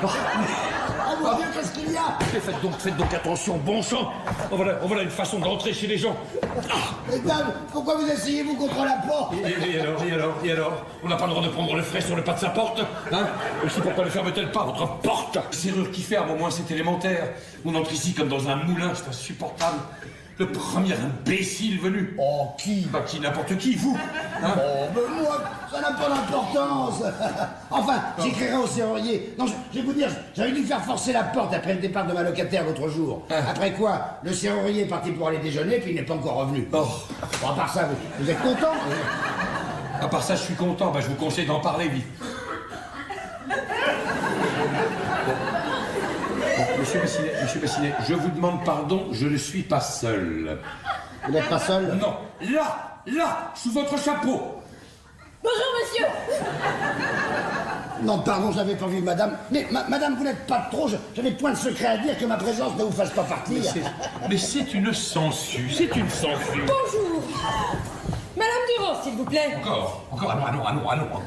Oh mon Dieu, qu'est-ce qu'il y a? Faites donc attention, bon sang. Voilà une façon d'entrer chez les gens. Mesdames, pourquoi vous asseyez-vous contre la porte? Et alors On n'a pas le droit de prendre le frais sur le pas de sa porte, hein? Aussi, pourquoi ne ferme-t-elle pas votre porte? Serrure qui ferme, au moins c'est élémentaire. On entre ici comme dans un moulin, c'est insupportable. Le premier imbécile venu. Oh, qui? Bah qui, n'importe qui, vous, hein? Oh, mais moi, ça n'a pas d'importance. Enfin, j'écrirai au serrurier. Non, je vais vous dire, j'avais dû faire forcer la porte après le départ de ma locataire l'autre jour. Après quoi, le serrurier est parti pour aller déjeuner, puis il n'est pas encore revenu. Oh. Bon, à part ça, vous êtes content? À part ça, je suis content. Bah, je vous conseille d'en parler, vite. Monsieur Bassinet, je vous demande pardon, je ne suis pas seul. Vous n'êtes pas seul? Non, là, sous votre chapeau. Bonjour, monsieur. Non, pardon, j'avais pas vu madame. Mais madame, vous n'êtes pas trop... Je n'ai point de secret à dire que ma présence ne vous fasse pas partir. Mais c'est une sangsue, c'est une sangsue. Bonjour. Madame Durand, s'il vous plaît. Encore,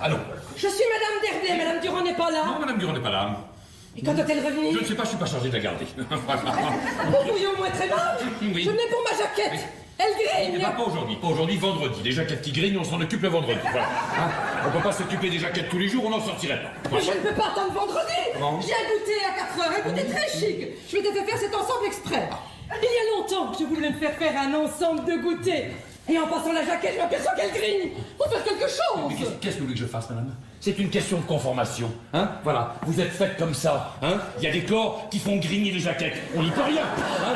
allons. Je suis Madame Derblay, Madame Durand n'est pas là. Non, Madame Durand n'est pas là. Et quand doit-elle revenir? Je ne sais pas, je suis pas chargé de la garder. Vous pourriez au moins très mal. Oui. Je venais pour ma jaquette. Elle Eh grigne. ben, pas aujourd'hui, vendredi. Les jaquettes qui grignent, on s'en occupe le vendredi. Voilà. Hein, on peut pas s'occuper des jaquettes tous les jours, on n'en sortirait pas. Mais je ne peux pas attendre vendredi. Comment? J'ai un goûter à 4 heures, un goûter très chic. Je m'étais fait faire cet ensemble exprès. Il y a longtemps que je voulais me faire un ensemble de goûters. Et en passant la jaquette, je m'aperçois qu'elle grigne. Faut faire quelque chose. Mais qu'est-ce que vous voulez que je fasse, madame? C'est une question de conformation, hein? Voilà, vous êtes faite comme ça, hein? Il y a des corps qui font grigner les jaquettes. On n'y peut rien, hein?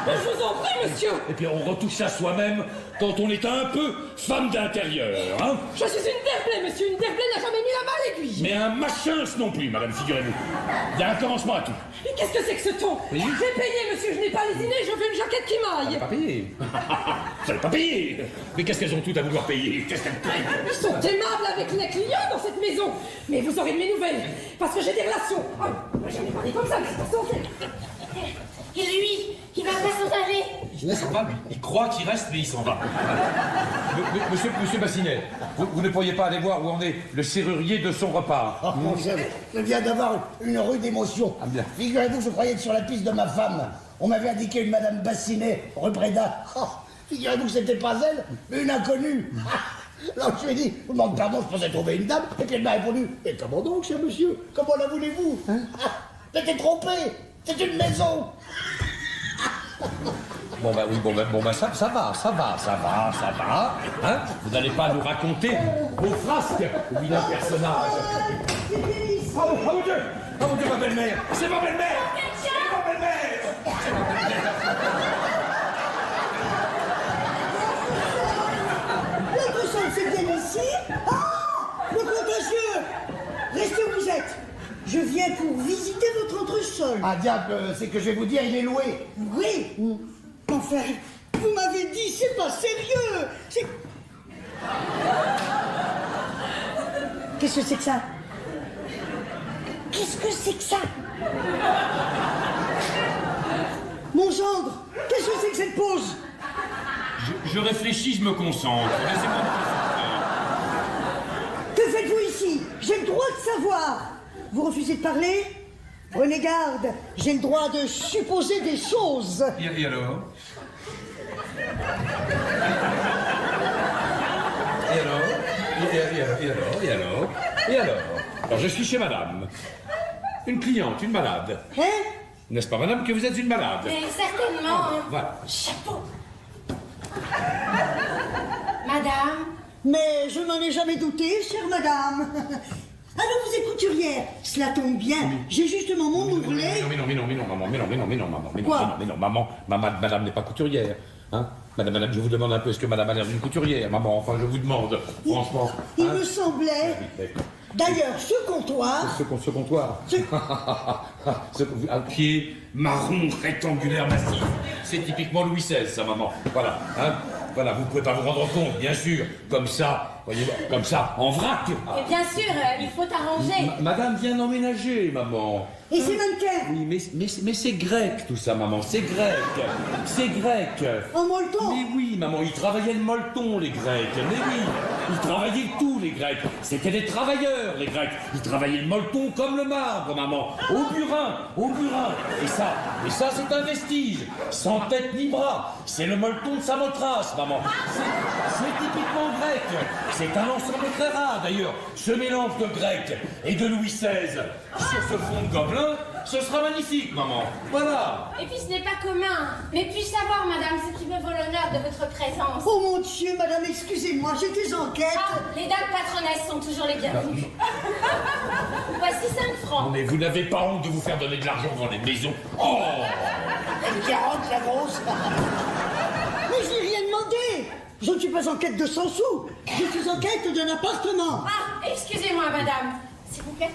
Je vous en prie, monsieur. Et puis on retouche ça soi-même quand on est un peu femme d'intérieur, hein? Je suis une Derblay, monsieur. Une Derblay n'a jamais mis la main à l'aiguille. Mais un machin non plus, madame, figurez-vous. Il y a un commencement à tout. Mais qu'est-ce que c'est que ce ton? Oui. J'ai payé, monsieur. Je n'ai pas lésiné. Je veux une jaquette qui maille. Pas payé. Vous n'avez pas payé. Mais qu'est-ce qu'elles ont toutes à vouloir payer? Qu'est-ce qu'elles payent? Ils sont aimables avec les clients dans cette maison. Mais vous aurez de mes nouvelles. Parce que j'ai des relations. Oh, j'en ai parlé comme ça, mais c'est pas censé. Et lui, il va pas s'en aller. Il s'en va, lui. Il croit qu'il reste, mais il s'en va. Monsieur Bassinet, vous ne pourriez pas aller voir où en est le serrurier de son repas? Oh, mon Dieu, je viens d'avoir une rude émotion. Ah, bien. Figurez-vous que je croyais être sur la piste de ma femme. On m'avait indiqué une madame Bassinet, rue Bréda. Oh, figurez-vous que c'était pas elle, mais une inconnue. Alors je lui ai dit, je vous demande pardon, je pensais trouver une dame. Et puis elle m'a répondu, mais comment donc, cher monsieur? Comment la voulez-vous? T'étais trompé. C'est une maison. Bon bah ça va. Hein? Vous n'allez pas nous raconter vos frasques, vilain personnage. Oh mon Dieu, ma belle-mère. C'est ma belle-mère. Votre chambre, c'est bien ici? Ah! Le contentieux! Restez où vous êtes. Je viens pour visiter votre entresol. Ah diable, c'est que je vais vous dire, il est loué. Oui. Enfin, vous m'avez dit, c'est pas sérieux. Qu'est-ce que c'est que ça? Qu'est-ce que c'est que ça? Mon gendre, qu'est-ce que c'est que cette pause? Je réfléchis, je me concentre. Laissez-moi me concentrer. Que faites-vous ici? J'ai le droit de savoir. Vous refusez de parler? Prenez garde, j'ai le droit de supposer des choses. Et alors? Et alors? Alors je suis chez madame. Une cliente, une malade. Hein? N'est-ce pas, madame, que vous êtes une malade? Certainement. Voilà. Chapeau. Madame, Mais je n'en ai jamais douté, chère madame. Alors vous êtes couturière, cela tombe bien. J'ai justement mon ourlet. Mais non, maman. Quoi? Mais non, maman, madame n'est pas couturière. Hein? Madame, je vous demande un peu, est-ce que madame a l'air d'une couturière, maman? Enfin, je vous demande, franchement. Il hein? me semblait. D'ailleurs, ce comptoir. Ce comptoir. Un pied marron rectangulaire massif. C'est typiquement Louis XVI, ça, maman. Voilà, hein? Voilà, vous pouvez pas vous rendre compte, bien sûr. Comme ça, voyez, comme ça, en vrac. et bien sûr, il faut arranger. Madame vient emménager, maman. Et ces mannequins. Oui, mais c'est grec tout ça, maman, c'est grec. C'est grec. En molleton. Mais oui, maman, ils travaillaient le molleton, les Grecs. Mais oui, ils travaillaient tout, les Grecs. C'était des travailleurs, les Grecs. Ils travaillaient le molleton comme le marbre, maman. Au burin, au burin. Et ça, c'est un vestige. Sans tête ni bras. C'est le molleton de Samothrace, maman. C'est typiquement grec. C'est un ensemble très rare, d'ailleurs. Ce mélange de grec et de Louis XVI sur ce fond de gobelin, ce sera magnifique, maman. Voilà. Et puis ce n'est pas commun. Mais puis-je savoir, madame, ce qui me vaut l'honneur de votre présence? Oh mon Dieu, madame, excusez-moi, j'étais en quête. Ah, les dames patronesses sont toujours les bienvenues. Voici 5 francs. Mais vous n'avez pas honte de vous faire donner de l'argent dans les maisons. Oh! Une 40, la grosse. Mais je n'ai rien demandé. Je ne suis pas en quête de 100 sous. Je suis en quête d'un appartement. Ah, excusez-moi, madame. S'il vous plaît.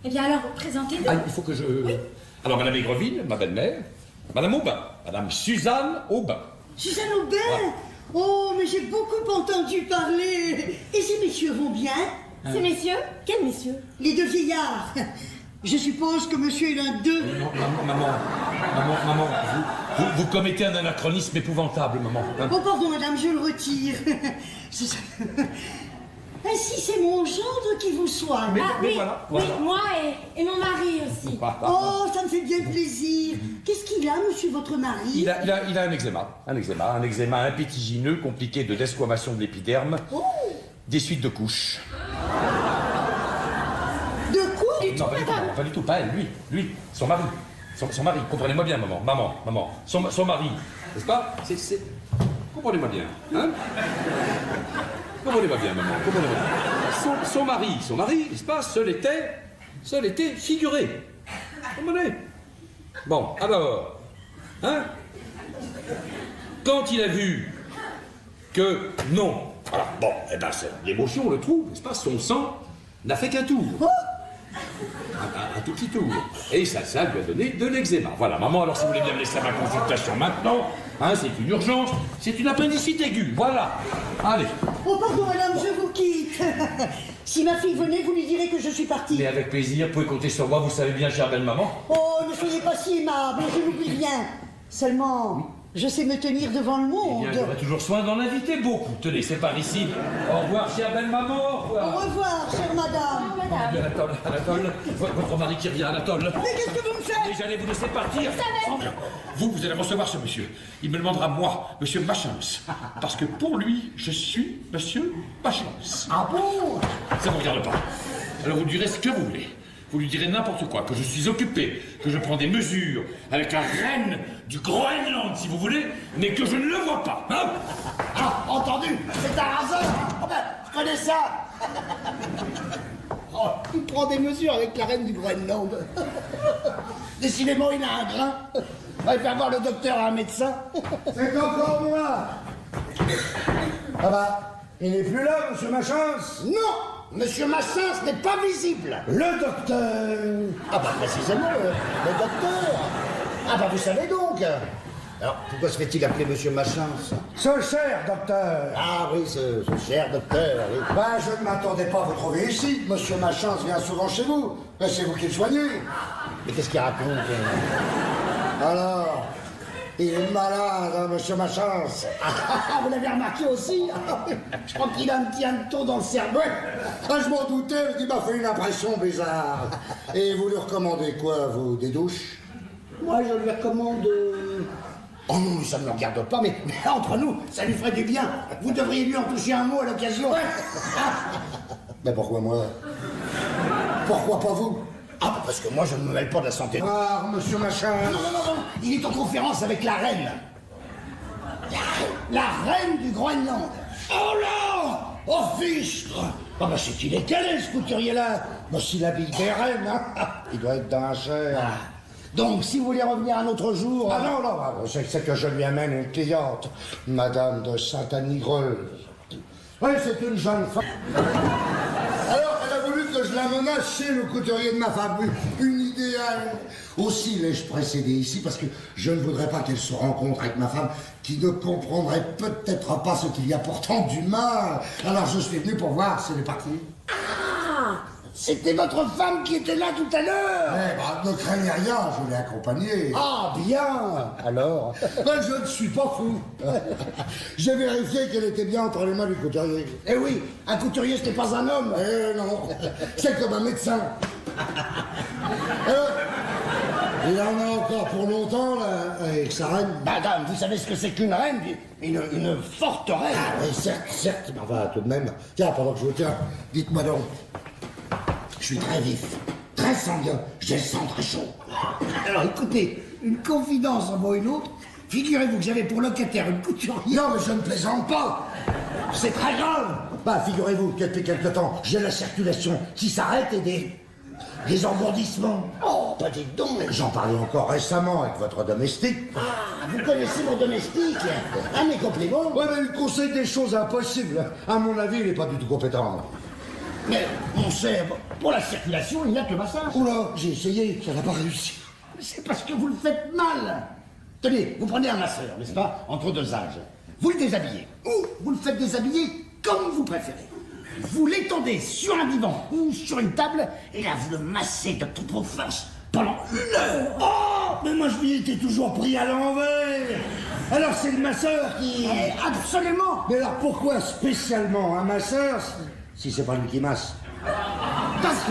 Eh bien alors, présentez-vous. Ah, il faut que je... Oui. Alors, Madame Aigreville, ma belle-mère, Madame Aubin, Madame Suzanne Aubin. Suzanne Aubin. Oh, mais j'ai beaucoup entendu parler. Et ces messieurs vont bien? Ces messieurs? Quels messieurs? Les deux vieillards. Je suppose que monsieur est l'un d'eux. Non, maman, vous commettez un anachronisme épouvantable, maman. Oh, pardon, madame, je le retire. Ainsi, c'est mon gendre qui vous soigne. Mais oui, voilà. Oui, moi et mon mari aussi. Oh, ça me fait bien plaisir. Qu'est-ce qu'il a, monsieur, votre mari? Il a un eczéma impétigineux, compliqué de desquamation de l'épiderme, des suites de couches. De couches? Non, pas du tout, pas elle, lui, son mari. Son mari, comprenez-moi bien, maman. Son mari, n'est-ce pas? Comprenez-moi bien, hein? Comprenez-moi bien, maman, comprenez-moi bien. Son mari, n'est-ce pas? Seul était figuré. Comprenez? Bon, alors, hein? Quand il a vu que non, voilà, bon, eh ben, l'émotion, le trou, n'est-ce pas? Son sang n'a fait qu'un tour. Un tout petit tour. Et ça lui a donné de l'eczéma. Voilà, maman, alors si vous voulez bien me laisser à ma consultation maintenant, hein, c'est une urgence, c'est une appendicite aiguë, voilà. Allez. Oh, pardon, madame, je vous quitte. Si ma fille venait, vous lui direz que je suis partie. Mais avec plaisir, vous pouvez compter sur moi, vous savez bien, chère belle maman. Oh, ne soyez pas si aimable, je n'oublie rien. Seulement, je sais me tenir devant le monde. Eh bien, j'aurai toujours soin d'en inviter beaucoup. Tenez, c'est par ici. Au revoir, chère belle maman, au revoir. Au revoir, chère madame. Anatole, votre mari qui revient, Anatole. Mais qu'est-ce que vous me faites? Et j'allais vous laisser partir. Vous allez recevoir ce monsieur. Il me demandera, moi, monsieur Machance. Parce que pour lui, je suis monsieur Machance. Ah bon? Ça ne vous regarde pas. Alors vous lui direz ce que vous voulez. Vous lui direz n'importe quoi, que je suis occupé, que je prends des mesures avec la reine du Groenland, si vous voulez, mais que je ne le vois pas, hein? Ah, entendu, c'est un raseur. Oh ben, je connais ça. Oh, il prend des mesures avec la reine du Groenland. Décidément, il a un grain. On va faire voir le docteur à un médecin. C'est encore moi. Ah bah, il n'est plus là, monsieur Machance. Non, monsieur Massens n'est pas visible. Le docteur. Ah bah précisément, le docteur. Ah bah vous savez donc. Alors, pourquoi se fait-il appeler monsieur Machance? Ce cher docteur. Ah oui, ce cher docteur, oui. Ben, je ne m'attendais pas à vous trouver ici. Monsieur Machance vient souvent chez vous. Ben, c'est vous qui le soignez. Mais qu'est-ce qu'il raconte? Alors, il est malade, hein, monsieur Machance. Ah, vous l'avez remarqué aussi? Je crois qu'il a un petit hanneton dans le cerveau. Ah, je m'en doutais, il m'a fait une impression bizarre. Et vous lui recommandez quoi, vous, des douches? Moi, je lui recommande... Oh non, ça ne me regarde pas, mais entre nous, ça lui ferait du bien. Vous devriez lui en toucher un mot à l'occasion. Ben pourquoi moi? Pourquoi pas vous? Ah, bah parce que moi, je ne me mêle pas de la santé. Ah, monsieur Machance. Non, il est en conférence avec la reine. La reine du Groenland. Oh là! Oh, fichtre! Ah bah c'est qu'il est calé, ce couturier-là. Bah s'il habille des reines, hein. Il doit être dans la chair. Ah. Donc, si vous voulez revenir un autre jour... Ah non, c'est que je lui amène une cliente, Madame de Saint-Anigreuse. Oui, c'est une jeune femme. Alors, elle a voulu que je la menace chez le couturier de ma femme. Une idéale. Aussi l'ai-je précédée ici parce que je ne voudrais pas qu'elle se rencontre avec ma femme qui ne comprendrait peut-être pas ce qu'il y a pourtant d'humain. Alors, je suis venu pour voir si elle est partie. Ah, C'était votre femme qui était là tout à l'heure. Eh ben, ne craignez rien, je l'ai accompagnée. Ah, bien. Alors Ben, je ne suis pas fou. J'ai vérifié qu'elle était bien entre les mains du couturier. Eh oui, un couturier, ce n'est pas un homme. Eh non, c'est comme un médecin. Il en a encore pour longtemps, là, avec sa reine. Madame, vous savez ce que c'est qu'une reine? Une forte reine. Ah, oui, certes, mais enfin, tout de même. Tiens, pendant que je vous tiens, dites-moi donc. Je suis très vif, très sanguin, j'ai le sang très chaud. Alors écoutez, une confidence en vaut une autre. Figurez-vous que j'avais pour locataire une couturière. Non, mais je ne plaisante pas. C'est très grave. Bah, figurez-vous que depuis quelque temps, j'ai la circulation qui s'arrête et des engourdissements. Oh, bah dites donc. J'en parlais encore récemment avec votre domestique. Ah, vous connaissez mon domestique? Ah, mes compliments. Ouais, mais il conseille des choses impossibles. À mon avis, il n'est pas du tout compétent. Mais, mon cher, pour la circulation, il n'y a que le massage. Oula, j'ai essayé, ça n'a pas réussi. C'est parce que vous le faites mal. Tenez, vous prenez un masseur, n'est-ce pas, entre deux âges. Vous le déshabillez. Ou vous le faites déshabiller comme vous préférez. Vous l'étendez sur un divan ou sur une table, et là, vous le massez de toutes vos forces pendant 1 heure. Oh, mais moi, je m'y étais toujours pris à l'envers. Alors, c'est le masseur qui... Absolument. Mais alors, pourquoi spécialement un masseur si c'est pas lui qui masse? Parce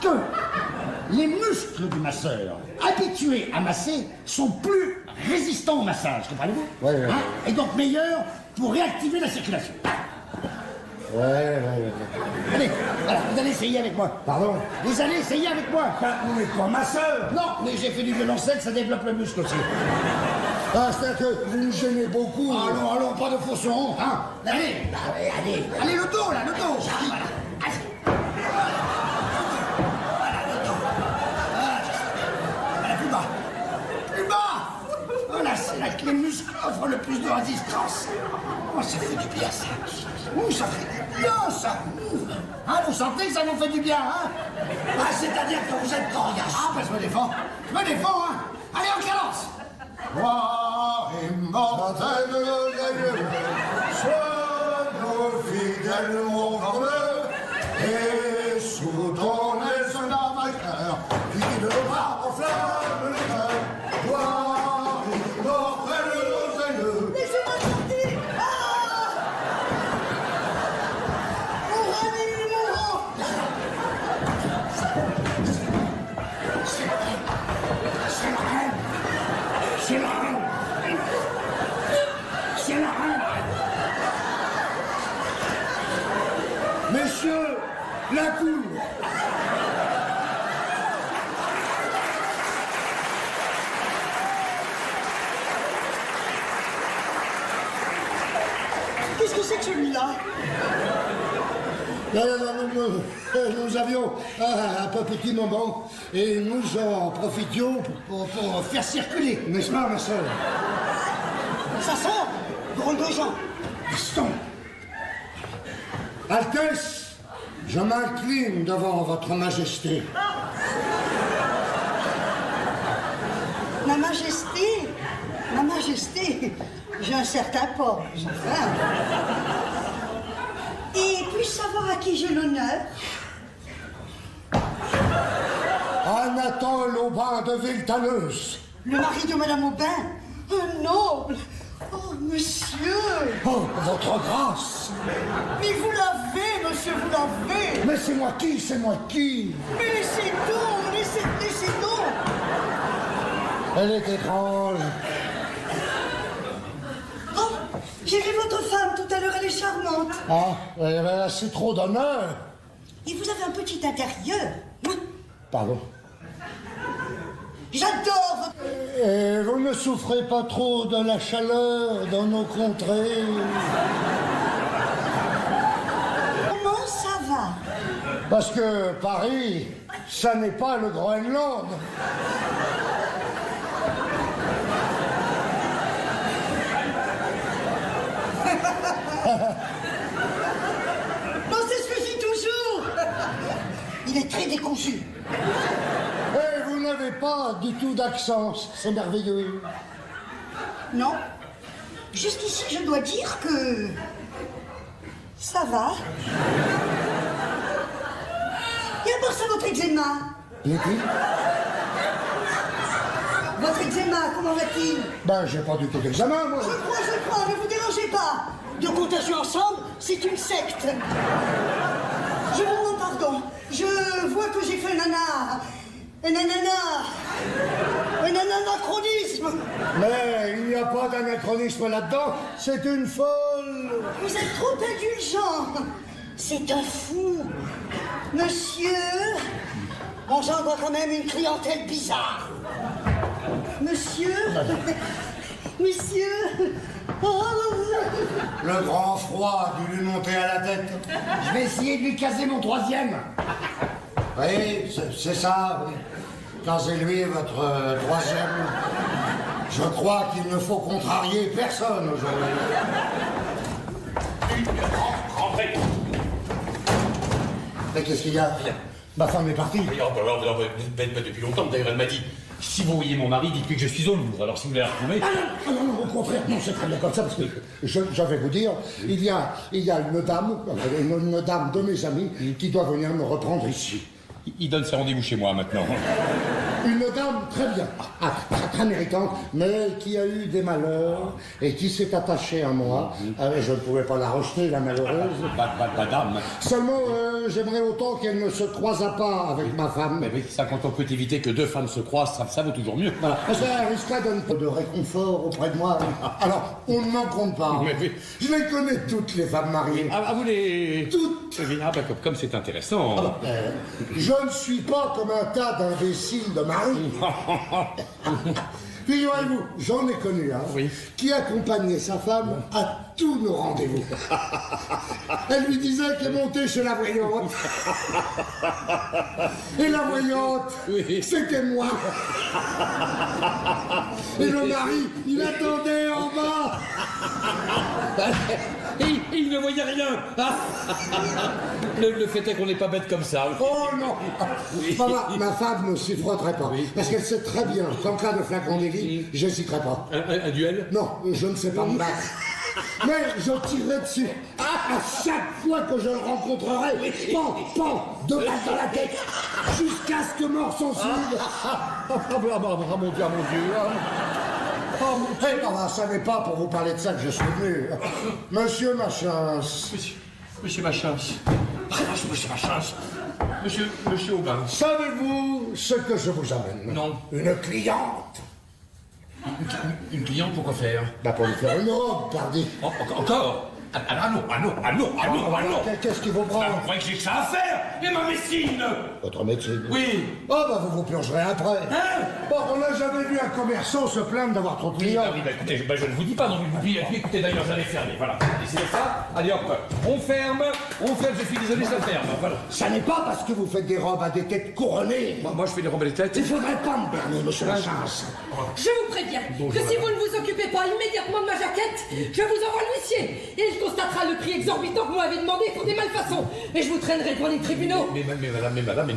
que les muscles du masseur, habitués à masser, sont plus résistants au massage, comprenez-vous? Ouais. Et donc meilleurs pour réactiver la circulation. Ouais. Allez, voilà, vous allez essayer avec moi. Pardon? Vous allez essayer avec moi. Vous n'êtes pas masseur. Non, mais j'ai fait du violoncelle, ça développe le muscle aussi. Ah, c'est que vous me gênez beaucoup. Allons, pas de faux son, hein. Allez, le dos, là, le dos. Voilà. Voilà, plus bas. Voilà, c'est là que les muscles offrent le plus de résistance. Oh, ça fait du bien, ça. Ça fait du bien, ça. Hein, vous sentez que ça vous fait du bien, hein? Ah, c'est-à-dire que vous êtes coriace. Ah, ben je me défends, hein. Allez, on commence. Roi immortel de Dieu, sois nos fidèles mon frère, et sous ton aile d'un vainqueur, qui de bras enflamme le cœur, roi immortel de Dieu. Laissez-moi sortir. On ramène mon rang. C'est la reine. Messieurs, la cour. Qu'est-ce que c'est que celui-là? Nous avions un peu petit moment et nous en profitions Pour faire circuler. n'est-ce pas, ma soeur? Ça sort. Drôle de gens. Gaston. Altesse, je m'incline devant votre majesté. Ma majesté, j'ai un certain port, enfin. Et puis-je savoir à qui j'ai l'honneur? À Nathan Laubin de Villetaneuse. Le mari de Madame Aubin? Un noble! Oh, monsieur! Oh, votre grâce! Mais vous l'avez, monsieur, vous l'avez! Mais c'est moi qui? Mais laissez donc, laissez donc! Elle est étrange. Oh, j'ai vu votre femme tout à l'heure, elle est charmante. Ah, c'est trop d'honneur. Et vous avez un petit intérieur. Oui, Pardon. j'adore votre... Et vous ne souffrez pas trop de la chaleur dans nos contrées? Comment ça va? Parce que Paris, ça n'est pas le Groenland. Non, c'est ce que je dis toujours. Il est très déconçu. Et vous n'avez pas du tout d'accent, c'est merveilleux. Non. Jusqu'ici, je dois dire que... Ça va. Et à part ça, votre eczéma? Votre eczéma, comment va-t-il? Ben, j'ai pas du tout d'examen, moi. Je crois, ne vous dérangez pas. Deux contagieux ensemble, c'est une secte. Je vous demande pardon. Je vois que j'ai fait un anachronisme. Mais il n'y a pas d'anachronisme là-dedans, c'est une folle. Vous êtes trop indulgent. C'est un fou. Monsieur engendre quand même une clientèle bizarre. Monsieur. Oh. Le grand froid a dû lui monter à la tête. Je vais essayer de lui caser mon troisième. Oui, c'est ça, oui. Casez-lui votre troisième. Je crois qu'il ne faut contrarier personne aujourd'hui. Rentrez. Mais qu'est-ce qu'il y a? Ma femme est partie. Depuis longtemps, d'ailleurs, elle m'a dit si vous voyez mon mari, dites-lui que je suis au Louvre. Alors si vous voulez la retrouver. Ah non, au contraire, non, c'est très bien comme ça, parce que je vais vous dire, il y a une dame de mes amis qui doit venir me reprendre ici. Il donne ses rendez-vous chez moi maintenant. Une dame très bien, très méritante, mais qui a eu des malheurs et qui s'est attachée à moi. Je ne pouvais pas la rejeter, la malheureuse. Madame. Seulement, j'aimerais autant qu'elle ne se croisât pas avec ma femme. Mais oui, ça, quand on peut éviter que deux femmes se croisent, ça vaut toujours mieux. Voilà. Ça risquerait d'un peu de réconfort auprès de moi. Alors, on ne m'en compte pas. Mais oui. Je les connais toutes, les femmes mariées. Ah, vous les... Toutes. Ah, bah, comme c'est intéressant. Je ne suis pas comme un tas d'imbéciles de mari. Figurez-vous, j'en ai connu un qui accompagnait sa femme à tous nos rendez-vous. Elle lui disait qu'elle montait chez la voyante. Et la voyante, c'était moi. Et le mari, il attendait en bas. Et il ne voyait rien. Le fait est qu'on n'est pas bête comme ça. Oh non. Ma femme ne s'y frotterait pas. Parce qu'elle sait très bien qu'en cas de flacon d'élit, je n'hésiterai pas. Un duel? Non, je ne sais pas me battre. Mais je tirerai dessus à chaque fois que je le rencontrerai. Pan, deux balles dans la tête, jusqu'à ce que mort s'en suive. Mon Dieu. Ça n'est pas pour vous parler de ça que je suis venu. Monsieur Machas. Monsieur Machas. Monsieur Machas. Monsieur Aubin. Savez-vous ce que je vous amène? Non. Une cliente. Une cliente, pourquoi faire? Pour lui faire une robe, pardi. Encore? Ah non. Qu'est-ce qui vous prend? Vous croyez que j'ai que ça à faire? Et ma médecine? Votre médecine? Oui. Vous vous plongerez après. On n'a jamais vu un commerçant se plaindre d'avoir trop de clients. Écoutez, je ne vous dis pas non plus. Écoutez, d'ailleurs, j'allais fermer. Voilà. Décidez ça. Allez, hop. On ferme. Je suis désolé, ça ferme. Voilà. Ça n'est pas parce que vous faites des robes à des têtes couronnées. Moi, je fais des robes à des têtes. Il faudrait pas me berner, monsieur Lachance. Je vous préviens que si vous ne vous occupez pas immédiatement de ma jaquette, je vous envoie l'huissier. Et il constatera le prix exorbitant que vous m'avez demandé pour des malfaçons. Et je vous traînerai devant les tribunaux.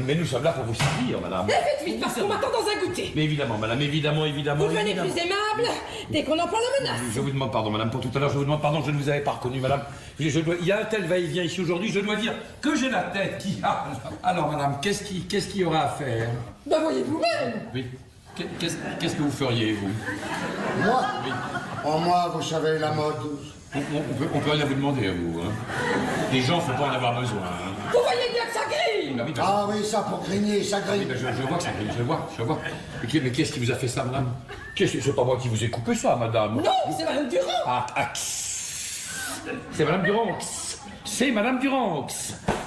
Mais nous sommes là pour vous servir, madame. Et faites vite, parce qu'on m'attend dans un goûter. Mais évidemment, madame, évidemment. Vous devenez plus aimable dès qu'on emploie la menace. Je vous demande pardon, madame, pour tout à l'heure. Je vous demande pardon, je ne vous avais pas reconnu, madame. Il y a un tel va-et-vient ici aujourd'hui, je dois dire que j'ai la tête qui a... Alors, madame, qu'est-ce qu'il y aura à faire? Ben voyez vous-même. Oui. Qu'est-ce que vous feriez, vous? Moi? Oui. Moi, vous savez, la mode... On peut rien vous demander à vous, hein. Les gens, faut pas en avoir besoin, hein. Vous voyez bien que ça grille. Oui, ça pour grigner, ça grille. Je vois que ça grille, je vois. Mais qu'est-ce qui vous a fait ça, madame? C'est pas moi qui vous ai coupé ça, madame. Non, c'est Madame Durand. C'est Madame Durand. C'est Madame Durand.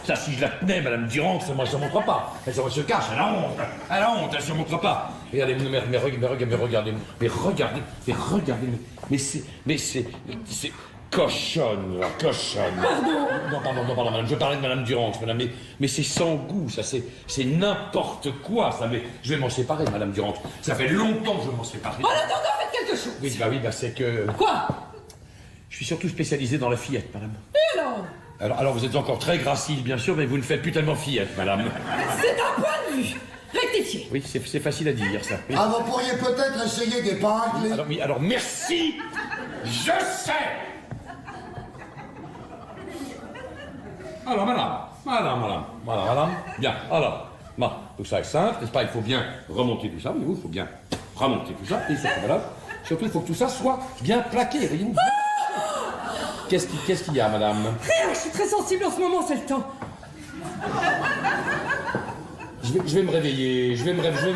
Ça, si je la tenais, Madame Durand, moi, ça ne montre pas. Elle se cache, elle a honte. Elle se montre pas. Regardez, regardez. Mais c'est cochonne, la cochonne. Pardon. Non, pardon, madame. Je parlais de Madame Durand, madame. Mais c'est sans goût, ça, c'est n'importe quoi, ça. Mais je vais m'en séparer, Madame Durand. Ça fait longtemps que je m'en sépare. En attendant, faites quelque chose. Oui, c'est que... Quoi? Je suis surtout spécialisé dans la fillette, madame. Et alors? Alors vous êtes encore très gracile, bien sûr, mais vous ne faites plus tellement fillette, madame. C'est un point de vue. Rectifiez. Oui, c'est facile à dire, ça. Oui. Vous pourriez peut-être essayer d'épingler. Alors merci. Je sais. Alors, madame. Bien, alors, bon, tout ça est simple, n'est-ce pas? Il faut bien remonter tout ça, voyez-vous, il faut bien remonter tout ça. Et surtout, madame, surtout, il faut que tout ça soit bien plaqué, voyez-vous. Qu'est-ce qu'il y a, madame? Rien, je suis très sensible en ce moment, c'est le temps. Je vais me réveiller, je vais me réveiller.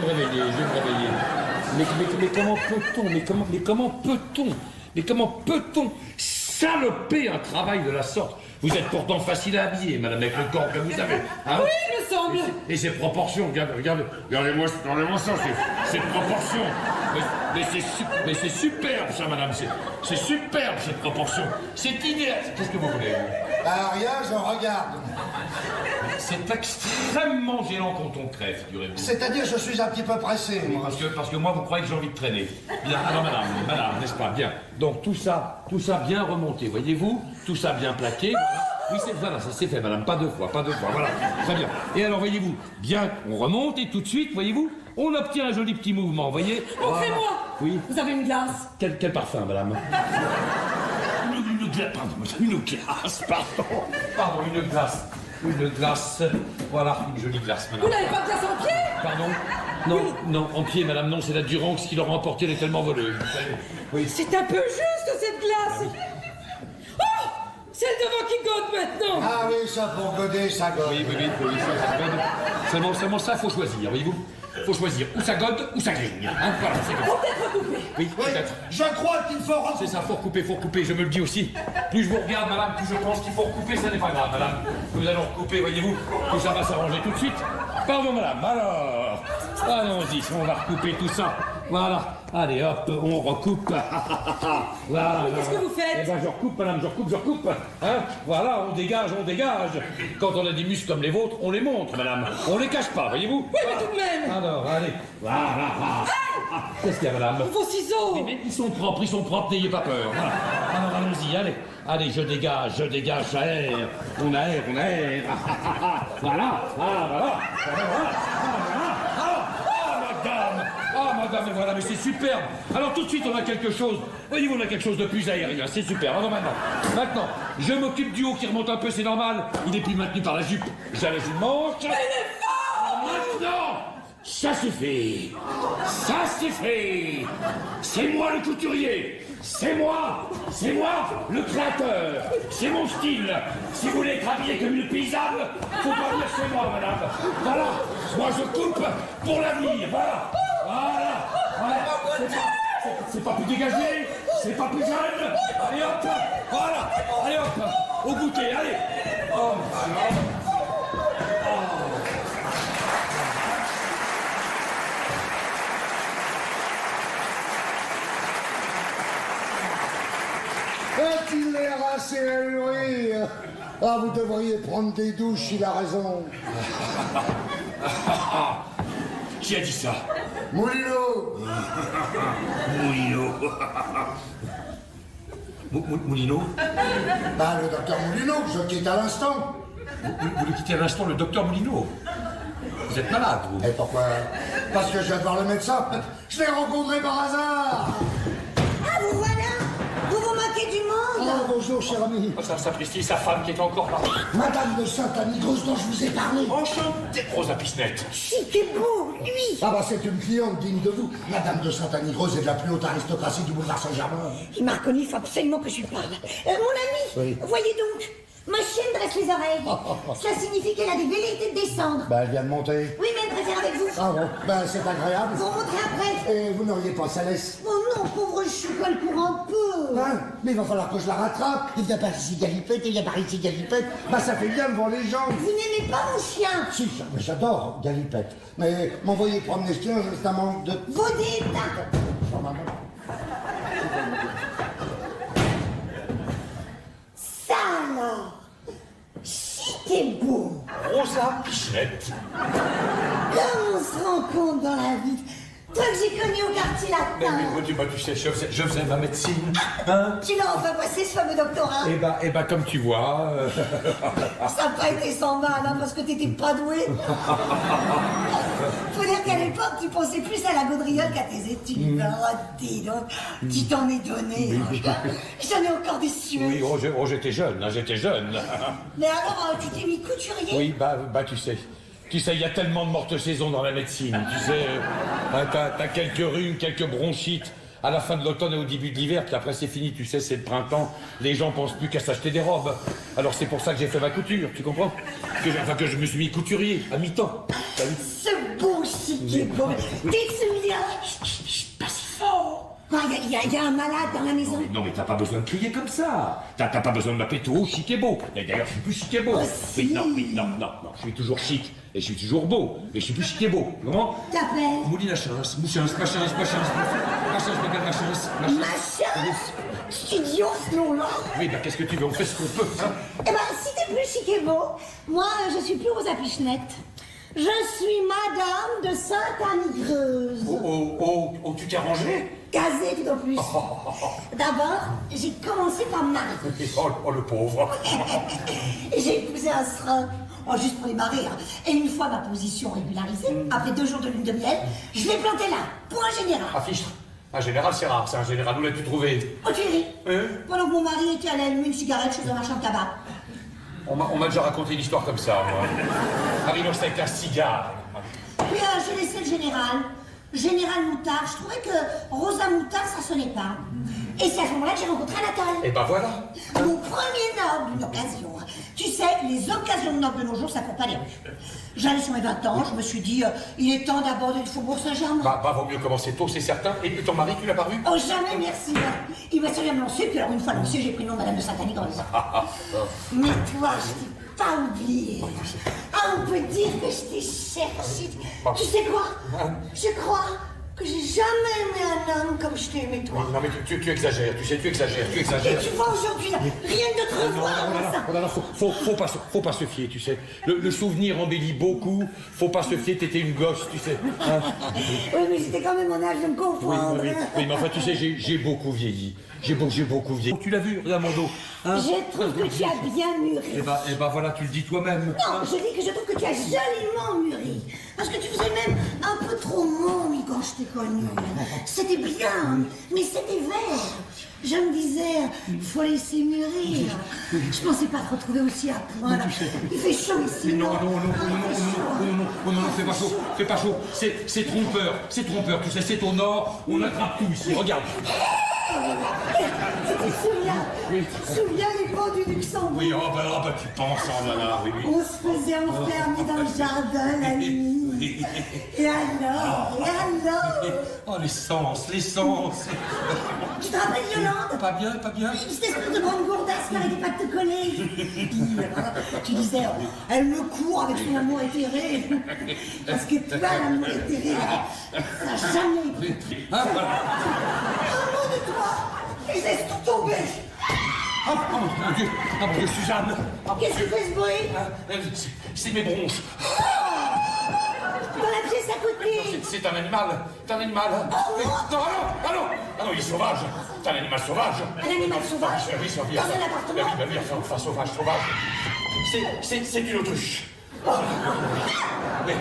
Mais comment peut-on saloper un travail de la sorte? Vous êtes pourtant facile à habiller, madame, avec le corps que vous avez. Hein? Oui, il me semble. Et ces proportions, regardez-moi ça, cette proportion. Mais c'est superbe, ça, madame. C'est superbe, cette proportion. C'est idéal. Qu'est-ce que vous voulez? Ah, rien, je regarde. C'est extrêmement gênant quand on crève, figurez-vous. C'est-à-dire, je suis un petit peu pressé. Oui, parce que moi, vous croyez que j'ai envie de traîner. Bien, alors madame, n'est-ce pas? Bien. Donc tout ça bien remonté, voyez-vous? Tout ça bien plaqué. Voilà, ça c'est fait, madame, pas deux fois, voilà. Très bien. Et alors, voyez-vous, bien, on remonte et tout de suite, voyez-vous, on obtient un joli petit mouvement, voyez? Montrez-moi. Oui. Vous avez une glace? Quel parfum, madame? Une glace. Voilà, une jolie glace, madame. Vous n'avez pas de glace en pied? Pardon? Non, en pied, madame, non, c'est la Duranx qui l'aura emportée, elle est tellement voleuse. Oui. C'est un peu juste, cette glace. Oh! C'est le devant qui goûte maintenant. Ah oui, ça pour goder, ça gode. Oui, ça gode. Seulement ça, faut choisir, voyez-vous? Faut choisir, ou ça gode, ou ça grigne. Hein, voilà, c'est comme ça. Faut peut-être recouper. Oui, peut-être. Je crois qu'il faut C'est ça, faut recouper, je me le dis aussi. Plus je vous regarde, madame, plus je pense qu'il faut recouper, ça n'est pas grave, madame. Nous allons recouper, voyez-vous, tout ça va s'arranger tout de suite. Pardon, madame, alors. Allons-y, on va recouper tout ça. Voilà. Allez, hop, on recoupe. Voilà. Qu'est-ce que vous faites? Eh ben, je recoupe, madame, je recoupe. Hein? Voilà, on dégage. Quand on a des muscles comme les vôtres, on les montre, madame. On les cache pas, voyez-vous? Oui, mais tout de même. Alors, allez. Voilà. Qu'est-ce qu'il y a, madame? Vos ciseaux. Mais ils sont propres, n'ayez pas peur. Voilà. Alors, allons-y, allez, je dégage, j'aère. On aère. Voilà. Madame, mais voilà, mais c'est superbe. Alors tout de suite, on a quelque chose. Voyez-vous, on a quelque chose de plus aérien. C'est super. Alors maintenant, je m'occupe du haut qui remonte un peu, c'est normal. Il est plus maintenu par la jupe. J'allège une manche. Maintenant, ça suffit. C'est moi le couturier. C'est moi le créateur. C'est mon style. Si vous voulez être habillé comme une paysanne, faut pas dire c'est moi, madame. Voilà. Moi, je coupe pour l'avenir. Voilà. C'est pas plus dégagé, c'est pas plus jeune. Allez hop, voilà. Allez hop, au goûter, allez. Oh. A-t-il l'air assez ahuri? Ah, vous devriez prendre des douches, il a raison. Qui a dit ça? Moulineau. Moulineau? Bah, le docteur Moulineau, que je quitte à l'instant. Vous le quittez à l'instant, le docteur Moulineau. Vous êtes malade, vous? Et pourquoi? Parce que je viens de voir le médecin. Je l'ai rencontré par hasard. Ah, vous voilà? Vous vous moquez du monde? Ah, bonjour, cher ami. Sa sapristi, sa femme qui est encore là. Madame de Saint-Annie-Grosse dont je vous ai parlé. Enchanté, Rosa Pisnette. C'était beau, lui. Ah bah c'est une cliente digne de vous. Madame de Saint-Annie-Grosse est de la plus haute aristocratie du boulevard Saint-Germain. Il m'a reconnu, il faut absolument que je lui parle. Mon ami, Oui. voyez donc, ma chienne dresse les oreilles. Cela signifie qu'elle a des velléités de descendre. Bah elle vient de monter. Oui, mais elle préfère avec vous. Ah bon, bah c'est agréable. Vous remonterez après. Et vous n'auriez pas sa laisse. Oh non, pauvre chou, elle court un peu. Hein? Mais il va falloir que je la rattrape. Il vient par ici galipette, il vient par ici galipette. Bah ça fait bien devant les gens. Vous n'aimez pas mon chien? Si, mais j'adore galipette. Mais m'envoyer promener ce chien, c'est un manque de... Vos d'état. Ça alors, si t'es beau, Rosa Pisnette. comme on se rencontre dans la vie, Toi que j'ai connu au quartier latin. Tu sais, je faisais ma médecine, hein. Tu l'as enfin passé ce fameux doctorat. Eh ben, comme tu vois... Ça n'a pas été sans mal, hein, parce que t'étais pas doué. Faut dire qu'à l'époque, tu pensais plus à la gaudriole qu'à tes études. Oh, dis donc, tu t'en es donné. J'en ai encore des sueurs. Oui, j'étais jeune, hein, j'étais jeune. Mais alors, tu t'es mis couturier? Oui, bah, tu sais, il y a tellement de mortes saisons dans la médecine, tu sais. T'as quelques rhumes, quelques bronchites à la fin de l'automne et au début de l'hiver, puis après c'est fini, tu sais, c'est le printemps. Les gens pensent plus qu'à s'acheter des robes. Alors c'est pour ça que j'ai fait ma couture, tu comprends? Que je me suis mis couturier, à mi-temps. Ce beau chic beau. Tu te souviens? Chut, pas si fort. Il y a un malade dans la maison. Non, mais t'as pas besoin de crier comme ça. T'as pas besoin de m'appeler tout chic et beau. D'ailleurs, je suis plus chic et beau. Si. Non. Je suis toujours chic et je suis toujours beau. Mais je suis plus chic et beau. Comment? T'appelles? Moulin à chance, Machance. Machance, m'appelle Machance. Ma chance. Studio, ce nom-là. Oui, bah qu'est-ce que tu veux? On fait ce qu'on peut, hein. Eh ben, si t'es plus chic et beau, moi, je suis plus Rosa Pichenette. Je suis Madame de Sainte-Anne-Creuse. Oh, tu t'es rangé? Casée tout en plus. D'abord, j'ai commencé par me marier. Oh, le pauvre. J'ai épousé un serin. Oh, juste pour les marrer. Hein. Et une fois ma position régularisée, après 2 jours de lune de miel, je l'ai planté là, pour un général. Ah, fichtre. Un général, c'est rare, c'est un général. Où l'as-tu trouvé? Oh, tu ris. Hein? Pendant que mon mari était allé allumer une cigarette chez un marchand de tabac. On m'a déjà raconté une histoire comme ça, moi. Arrivant avec un cigare. Puis j'ai laissé le général. Général Moutard. Je trouvais que Rosa Moutard, ça sonnait pas. Et c'est à ce moment-là que j'ai rencontré Anatole. Et ben voilà. Mon premier noble d'une occasion. Tu sais, les occasions de nobles de nos jours, ça court pas les rues. J'allais sur mes 20 ans, je me suis dit, il est temps d'aborder le faubourg Saint-Germain. Bah, vaut mieux commencer tôt, c'est certain. Et ton mari, tu l'as pas vu? Oh, jamais, merci. Il m'a servi à me lancer, puis alors une fois lancé, j'ai pris le nom de Madame de Sainte-Anne-Creuse. Mais toi, je t'ai pas oublié. Ah, on peut dire que je t'ai cherché. Tu sais quoi? Je crois que j'ai jamais aimé un homme comme je t'ai aimé toi. Non, mais tu exagères, tu sais, tu exagères. Et tu vois aujourd'hui, là, rien de te revoir. Faut pas se fier, tu sais. Le souvenir embellit beaucoup. Faut pas se fier, t'étais une gosse, tu sais. Hein? Oui, mais c'était quand même mon âge de me confondre. Oui, mais enfin, tu sais, j'ai beaucoup vieilli. J'ai beaucoup vieilli. Tu l'as vu, regarde mon dos. Hein? Je trouve que tu as bien mûri. Eh ben voilà, tu le dis toi-même. Non, je dis que je trouve que tu as joliment mûri. Parce que tu faisais même un peu trop momie quand je t'ai connue. C'était bien, mais c'était vert. Je me disais, faut laisser mûrir. Je pensais pas te retrouver aussi à point. Là. Il fait chaud ici. Non, fais pas chaud. C'est trompeur, tu sais, c'est au nord, on attrape tout ici, regarde. Tu te souviens les ponts du Luxembourg? Oui, tu penses en nana, oui. On se faisait enfermer dans le jardin la nuit. Et alors? Oh, l'essence. Tu te rappelles Yolande? Pas bien. Cette espèce de grande gourdasse qui n'arrêtait pas de te coller. Tu disais, elle me court avec son amour éthéré. Parce que toi, l'amour éthéré, ça n'a jamais été. Ah, voilà. Un mot de toi, et laisse tout tomber. Oh mon Dieu, Suzanne. Qu'est-ce que fait ce bruit? C'est mes bronches. Dans la pièce à côté. C'est un animal. Non, il est sauvage. C'est un animal sauvage. Un animal sauvage? Oui, dans un appartement? Oui, enfin, sauvage. C'est une autruche. Une autruche? Oui,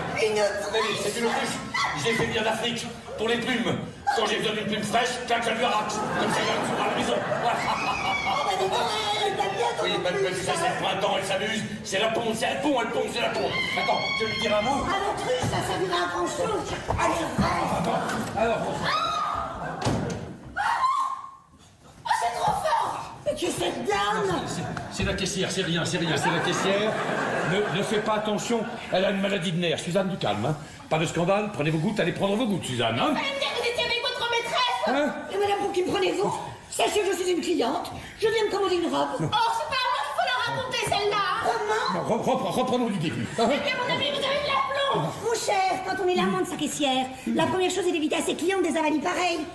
c'est une autruche. Je l'ai fait venir d'Afrique pour les plumes. Quand j'ai besoin d'une plume fraîche, clac, je lui arrache. Comme ça, elle souvent à la maison. Oui, tu sais, c'est le printemps, elle s'amuse. C'est la ponte, elle pond. Attends, je vais lui dire un mot. Ah, l'autruche, ça servira à grand chose. Allez, reste. Alors, c'est trop fort. Mais qui est cette dame? c'est la caissière, c'est rien, c'est la caissière. Ne fais pas attention, elle a une maladie de nerfs. Suzanne, du calme, hein. Pas de scandale, prenez vos gouttes, allez prendre vos gouttes, Suzanne, hein. Vous étiez avec votre maîtresse? Hein? Et madame, pour qui me prenez-vous? Sachez que je suis une cliente. Je viens de commander une robe. Oh, c'est pas moi qu'il faut la raconter, celle-là. Comment? Reprenons du début. Eh bien, mon ami, vous avez de l'aplomb. Mon cher, quand on est l'amant de sa caissière, la première chose est d'éviter à ses clientes des avanies pareilles.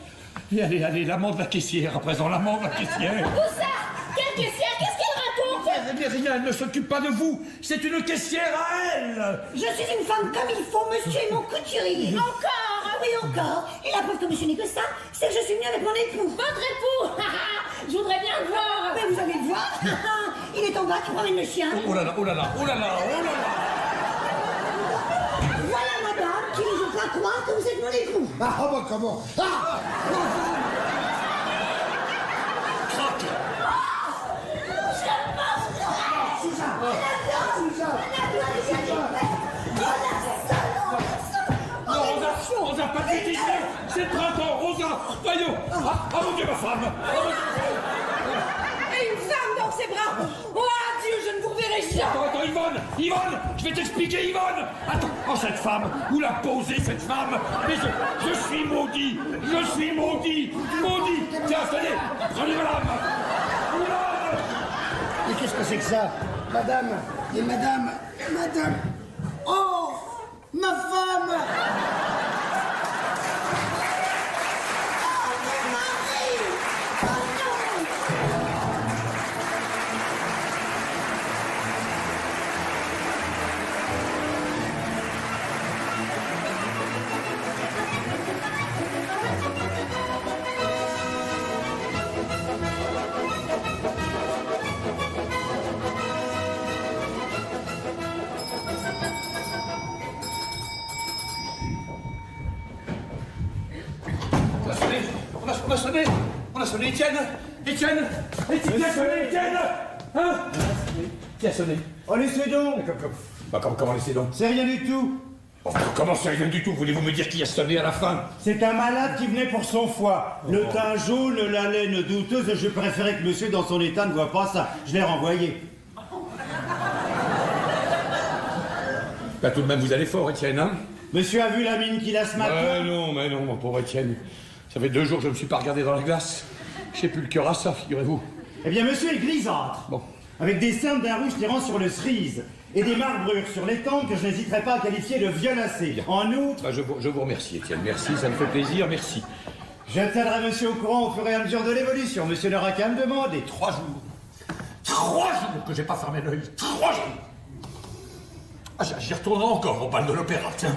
Et allez, l'amant de la caissière, à présent, l'amant de la caissière. Où ça? Quelle caissière? Qu'est-ce qu'elle raconte? Mais rien, elle ne s'occupe pas de vous. C'est une caissière à elle. Je suis une femme comme il faut, monsieur est mon couturier. Encore? oui, encore. Et la preuve que monsieur n'est que ça, c'est que je suis venue avec mon époux. Votre époux. Je voudrais bien le voir. Mais vous allez le voir. Il est en bas qui promène le chien. Oh là là, oh là là, oh là là, oh là là. Voilà, madame, qui ne veut pas croire que vous êtes mon époux. Ah, bah comment? Ah! Rosa, pas de bêtises, c'est le printemps, Rosa, voyons. Ah mon Dieu, ma femme. Et une femme dans ses bras. Oh, adieu, je ne vous reverrai jamais. Attends, Yvonne, je vais t'expliquer, Yvonne. Attends, oh, cette femme, où l'a posée, cette femme? Mais je suis maudit, maudit. Tiens, tenez, prenez madame. Et qu'est-ce que c'est que ça? Madame, et madame. Oh, ma femme! On a sonné, Étienne. Hein? Qui a sonné? Oh, laissez donc. Comment laissez donc? C'est rien du tout. Oh, comment c'est rien du tout? Voulez-vous me dire qui a sonné à la fin? C'est un malade qui venait pour son foie. Le teint jaune, la laine douteuse, je préférais que monsieur dans son état ne voit pas ça. Je l'ai renvoyé. Bah tout de même, vous allez fort, Étienne, hein? Monsieur a vu la mine qu'il a ce matin? Mais non, mon pauvre Étienne. Ça fait 2 jours que je ne me suis pas regardé dans la glace. J'ai plus le cœur à ça, figurez-vous. Eh bien, monsieur est grisâtre. Bon. Avec des cernes d'un rouge tirant sur le cerise. Et des marbrures sur les tempes que je n'hésiterai pas à qualifier de violacées. En outre... Bah, je vous remercie, Étienne. Merci, ça me fait plaisir, merci. Je tiendrai monsieur au courant au fur et à mesure de l'évolution. Monsieur n'aura qu'à me demander. 3 jours. 3 jours que j'ai pas fermé l'œil. 3 jours. Ah, j'y retournerai encore au bal de l'opéra, tiens.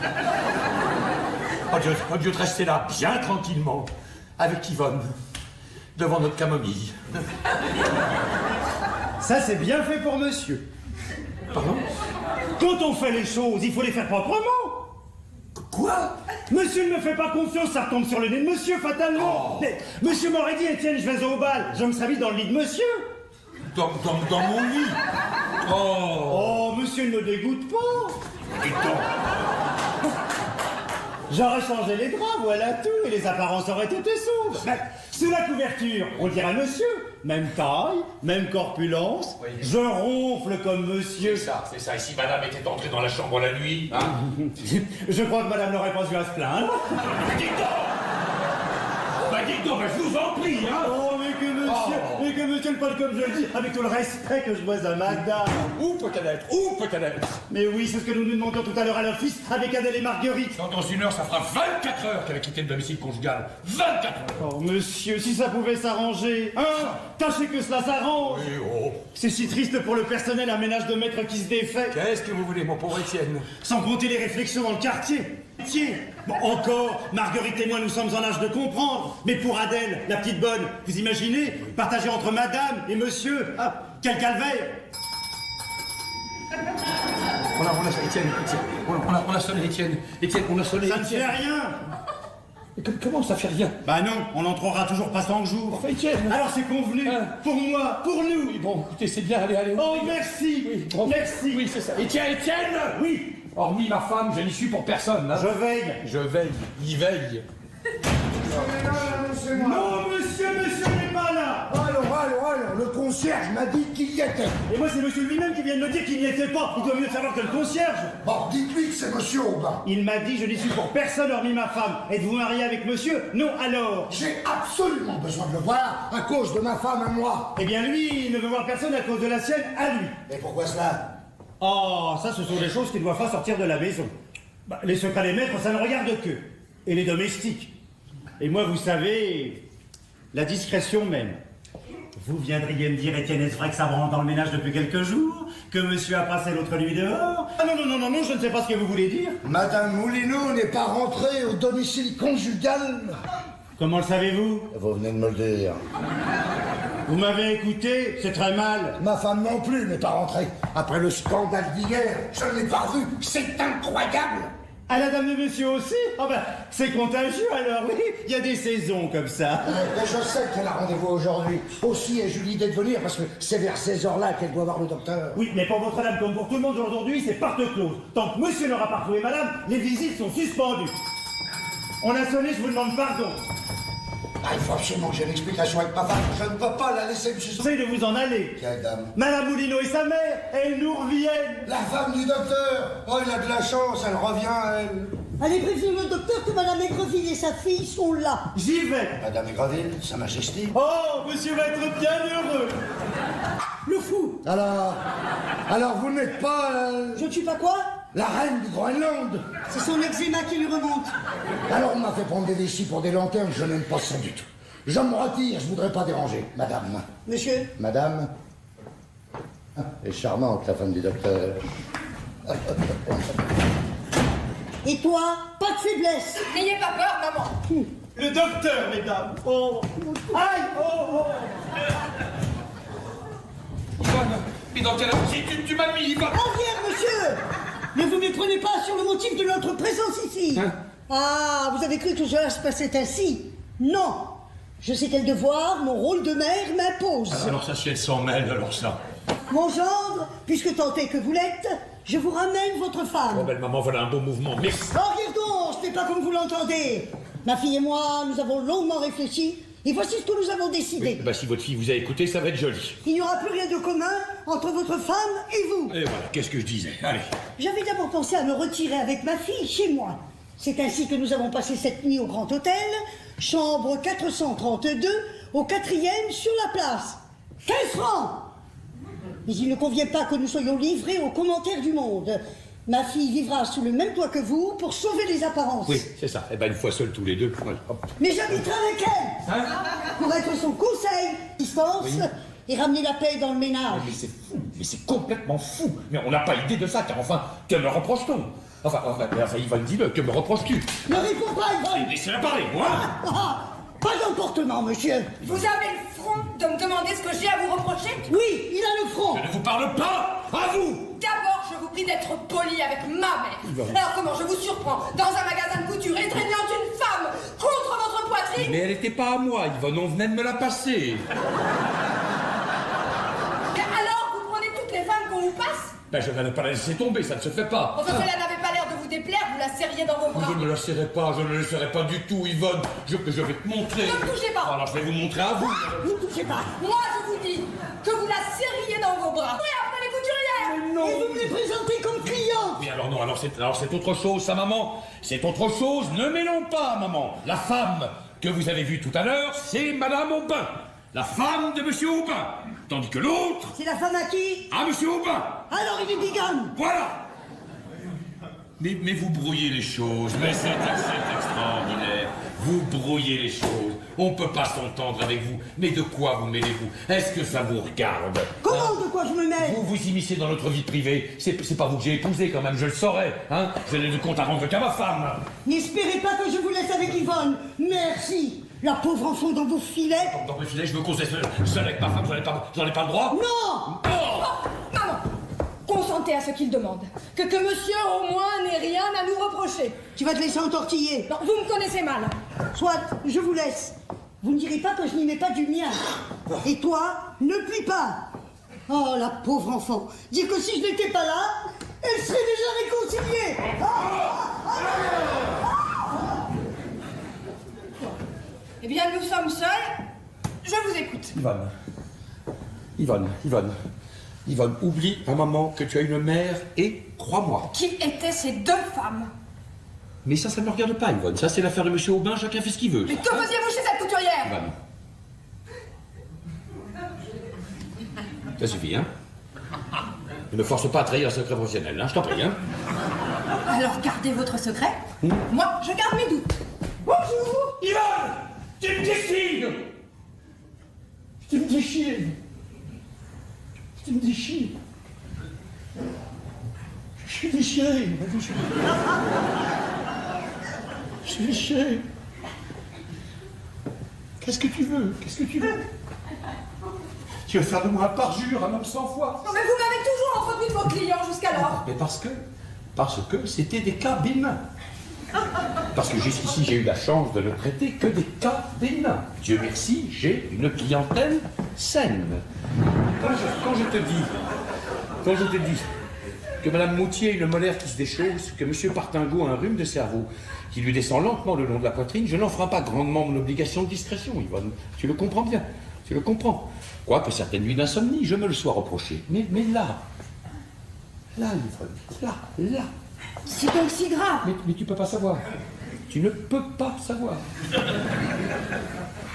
Au lieu de rester là, bien tranquillement, avec Yvonne, devant notre camomille. Ça, c'est bien fait pour monsieur. Pardon? Quand on fait les choses, il faut les faire proprement. Quoi? Monsieur ne me fait pas confiance, ça retombe sur le nez de monsieur, fatalement. Mais monsieur m'aurait dit, Étienne, je vais au bal. Je me serais mis dans le lit de monsieur. Dans mon lit? Oh, monsieur ne me dégoûte pas. Dites donc. J'aurais changé les draps, voilà tout, et les apparences auraient été sombres. Mais sous la couverture, on dirait monsieur. Même taille, même corpulence. Oui. Je ronfle comme monsieur. C'est ça. Et si madame était entrée dans la chambre la nuit, hein? Je crois que madame n'aurait pas eu à se plaindre. Dites donc, je vous en prie, hein? Oh, mais que monsieur le parle comme je le dis, avec tout le respect que je dois à madame. Où peut-elle être? Mais oui, c'est ce que nous demandions tout à l'heure à l'office avec Adèle et Marguerite. Dans 1 heure, ça fera 24 heures qu'elle a quitté le domicile conjugal. 24 heures! Oh, monsieur, si ça pouvait s'arranger, hein? Tâchez que cela s'arrange. Oui, oh. C'est si triste pour le personnel, un ménage de maître qui se défait. Qu'est-ce que vous voulez, mon pauvre Étienne? Sans compter les réflexions dans le quartier. Bon, encore, Marguerite et moi, nous sommes en âge de comprendre. Mais pour Adèle, la petite bonne, vous imaginez, partager entre madame et monsieur, ah, quel calvaire! On a sonné Étienne. Étienne, on a sonné Ça ne fait rien! Mais comment ça fait rien? Bah non, on n'entrera toujours pas 100 jours. Enfin, Étienne. Alors c'est convenu, pour moi, pour nous. Oui, bon, écoutez, c'est bien, allez. Oh, merci, Oui, bon. merci. Oui, c'est ça. Étienne! Oui, Hormis ma femme, je n'y suis pour personne, hein. je veille. Il veille. Non, monsieur n'est pas là. Alors, le concierge m'a dit qu'il y était. Et moi, c'est monsieur lui-même qui vient de me dire qu'il n'y était pas. Il doit mieux savoir que le concierge. Bon, dites-lui que c'est monsieur Aubin. Il m'a dit, je n'y suis pour personne hormis ma femme. Êtes-vous marié avec monsieur? Non, alors. J'ai absolument besoin de le voir à cause de ma femme à moi. Eh bien, lui, il ne veut voir personne à cause de la sienne à lui. Et pourquoi cela? Oh, ça, ce sont des choses qui ne doivent pas sortir de la maison. Bah, les secrets des maîtres, ça ne regarde que. Et les domestiques. Et moi, vous savez, la discrétion même. Vous viendriez me dire, Étienne, est-ce vrai que ça branle dans le ménage depuis quelques jours? Que monsieur a passé l'autre nuit dehors? Ah non, je ne sais pas ce que vous voulez dire. Madame Moulineau n'est pas rentrée au domicile conjugal. Comment le savez-vous? Vous venez de me le dire. Vous m'avez écouté, c'est très mal. Ma femme non plus n'est pas rentrée. Après le scandale d'hier, je ne l'ai pas revue. C'est incroyable. Ah, la dame de monsieur aussi? Ah ben, c'est contagieux alors, oui. Il y a des saisons comme ça. Mais je sais qu'elle a rendez-vous aujourd'hui. Aussi ai-je eu l'idée de venir parce que c'est vers ces heures-là qu'elle doit voir le docteur. Oui, mais pour votre dame comme pour tout le monde aujourd'hui, c'est porte close. Tant que monsieur n'aura pas retrouvé madame, les visites sont suspendues. On a sonné, je vous demande pardon. Ah, il faut absolument que j'ai une explication avec ma femme. Je ne peux pas la laisser me suspendre. J'essaie de vous en aller. Quelle dame? Madame Moulineau et sa mère, elles nous reviennent. La femme du docteur. Oh, il a de la chance, elle revient, elle. Allez prévenir le docteur que Madame Aigreville et sa fille sont là. J'y vais. Madame Aigreville, Sa Majesté. Oh, monsieur va être bien heureux. Le fou. Alors vous n'êtes pas... Je ne suis pas quoi? la reine du Groenland. C'est son eczéma qui lui remonte. Alors on m'a fait prendre des vessies pour des lanternes, je n'aime pas ça du tout. Je me retire, je voudrais pas déranger. Madame. Monsieur? Madame. Ah, elle est charmante, la femme du docteur. Et toi, pas de faiblesse. N'ayez pas peur, maman. Le docteur, mesdames. Oh. Aïe. Oh. Yvonne, mais dans quelle attitude tu m'as mis, Yvonne? Arrière, monsieur. Ne vous méprenez pas sur le motif de notre présence ici. Hein? Ah, vous avez cru que cela se passait ainsi? Non. Je sais quel devoir, mon rôle de mère m'impose. Alors ça, si elle s'en mêle, alors ça. Mon gendre, puisque tant est que vous l'êtes, je vous ramène votre femme. Oh, belle maman, voilà un beau mouvement. Merci. Arrière donc, ce n'est pas comme vous l'entendez. Ma fille et moi, nous avons longuement réfléchi, et voici ce que nous avons décidé. Oui, bah, si votre fille vous a écouté, ça va être joli. Il n'y aura plus rien de commun entre votre femme et vous. Et voilà, qu'est-ce que je disais? Allez. J'avais d'abord pensé à me retirer avec ma fille chez moi. C'est ainsi que nous avons passé cette nuit au Grand Hôtel, chambre 432, au 4e sur la place. 15 francs. Mais il ne convient pas que nous soyons livrés aux commentaires du monde. Ma fille vivra sous le même toit que vous pour sauver les apparences. Oui, c'est ça. Eh ben, une fois seuls tous les deux. Voilà. Hop. Mais j'habiterai avec elle, Hein? pour être son conseil, distance, et ramener la paix dans le ménage. Mais c'est fou, mais c'est complètement fou. Mais on n'a pas idée de ça, car enfin, que me reproche-t-on? Enfin, Yvonne, dis-le, que me reproches-tu? Ne réponds pas, Yvonne. Laissez-la parler, moi. Pas d'emportement, monsieur. Vous avez le front de me demander ce que j'ai à vous reprocher? Oui, il a le front. Je ne vous parle pas à vous. D'abord, je vous prie d'être poli avec ma mère. Alors comment je vous surprends dans un magasin de couture étreignant une femme contre votre poitrine? Mais elle n'était pas à moi, Yvonne, on venait de me la passer. Alors, vous prenez toutes les femmes qu'on vous passe? Ben, je n'allais pas la laisser tomber, ça ne se fait pas. Enfin, cela n'avait pas l'air de vous déplaire, vous la serriez dans vos bras. Je ne la serrai pas, je ne le serrai pas du tout, Yvonne. Je vais te montrer. Ne me touchez pas. Alors, je vais vous montrer à vous. Ne touchez pas. Moi, je vous dis que vous la serriez dans vos bras. Oui, après les couturières. Et vous me les présentez comme client. Oui, alors non, alors c'est autre chose, ça, maman. C'est autre chose, ne mêlons pas, maman. La femme que vous avez vue tout à l'heure, c'est Madame Aubin. La femme de Monsieur Aubin. Tandis que l'autre, C'est la femme à qui? à Monsieur Aubin. Alors il est bigame. Voilà. Mais vous brouillez les choses, mais c'est extraordinaire. Vous brouillez les choses. On peut pas s'entendre avec vous. Mais de quoi vous mêlez-vous? Est-ce que ça vous regarde? Comment, de quoi je me mêle? Vous vous immiscez dans notre vie privée. C'est pas vous que j'ai épousé quand même, je le saurais. Hein? Je n'ai de compte à rendre qu'à ma femme. N'espérez pas que je vous laisse avec Yvonne. Merci. La pauvre enfant dans vos filets. Dans mes filets, je veux causer seul avec ma femme, j'en ai pas le droit. Non. Oh! Maman, consentez à ce qu'il demande. Que monsieur, au moins, n'ait rien à nous reprocher. Tu vas te laisser entortiller. Non, vous me connaissez mal. Soit, je vous laisse. Vous ne direz pas que je n'y mets pas du mien. Et toi, ne plie pas. Oh, la pauvre enfant. Dire que si je n'étais pas là, elle serait déjà réconciliée. Eh bien, nous sommes seuls. Je vous écoute. Yvonne, oublie à maman que tu as une mère et crois-moi. Qui étaient ces deux femmes? Mais ça ne me regarde pas, Yvonne. Ça, c'est l'affaire de Monsieur Aubin, chacun fait ce qu'il veut. Mais que faisiez-vous chez cette couturière? Yvonne. Ça suffit, hein? Ne me force pas à trahir un secret professionnel, hein, je t'en prie, hein? Alors gardez votre secret. Moi, je garde mes doutes. Bonjour. Yvonne! Tu me dessines! Tu me déchires. Tu me déchires. Je suis déchiré. Je suis déchiré. Qu'est-ce que tu veux? Qu'est-ce que tu veux? Tu veux faire de moi un parjure, un homme sans foi? Non mais vous m'avez toujours entretenu de vos clients jusqu'alors. Mais parce que c'était des cas bénins. Parce que jusqu'ici, j'ai eu la chance de ne traiter que des cas bénins. Dieu merci, j'ai une clientèle saine. Quand je te dis que Madame Moutier a une molaire qui se déchausse, que Monsieur Partingot a un rhume de cerveau qui lui descend lentement le long de la poitrine, je n'enfreins pas grandement mon obligation de discrétion, Yvonne. Tu le comprends bien, tu le comprends. Quoique certaines nuits d'insomnie, je me le sois reproché. Mais là, Yvonne, là. C'est donc si grave. Mais tu peux pas savoir. Tu ne peux pas savoir.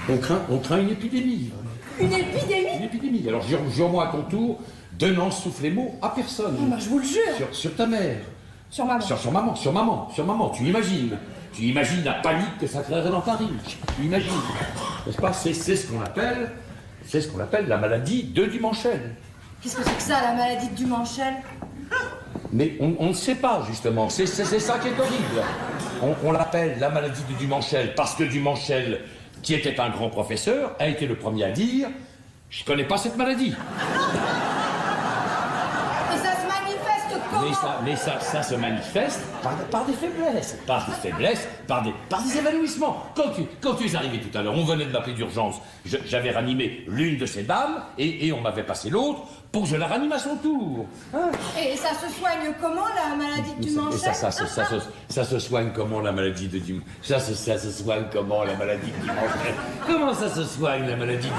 On craint une épidémie. Une épidémie? Une épidémie. Alors jure-moi à ton tour de n'en souffler mot à personne. Oh, bah, je vous le jure. Sur ta mère. Sur maman. Sur maman. Tu imagines la panique que ça créerait dans Paris. Tu imagines. N'est-ce pas? C'est ce qu'on appelle la maladie de Dumanchel. Qu'est-ce que c'est que ça, la maladie de Dumanchel? Mais on ne sait pas, justement. C'est ça qui est horrible. On l'appelle la maladie de Dumanchel parce que Dumanchel, qui était un grand professeur, a été le premier à dire « Je connais pas cette maladie ». Et ça se manifeste comment? Mais ça se manifeste par des faiblesses. Par des évanouissements. Quand tu es arrivé tout à l'heure, on venait de m'appeler d'urgence. J'avais ranimé l'une de ces dames et on m'avait passé l'autre pour que je la ranime à son tour. Hein? Et ça se soigne comment, la maladie de Dumanchel? Ça se soigne comment, la maladie de Dumanchel? Ça se soigne comment, la maladie de Dumanchel? Comment ça se soigne, la maladie de...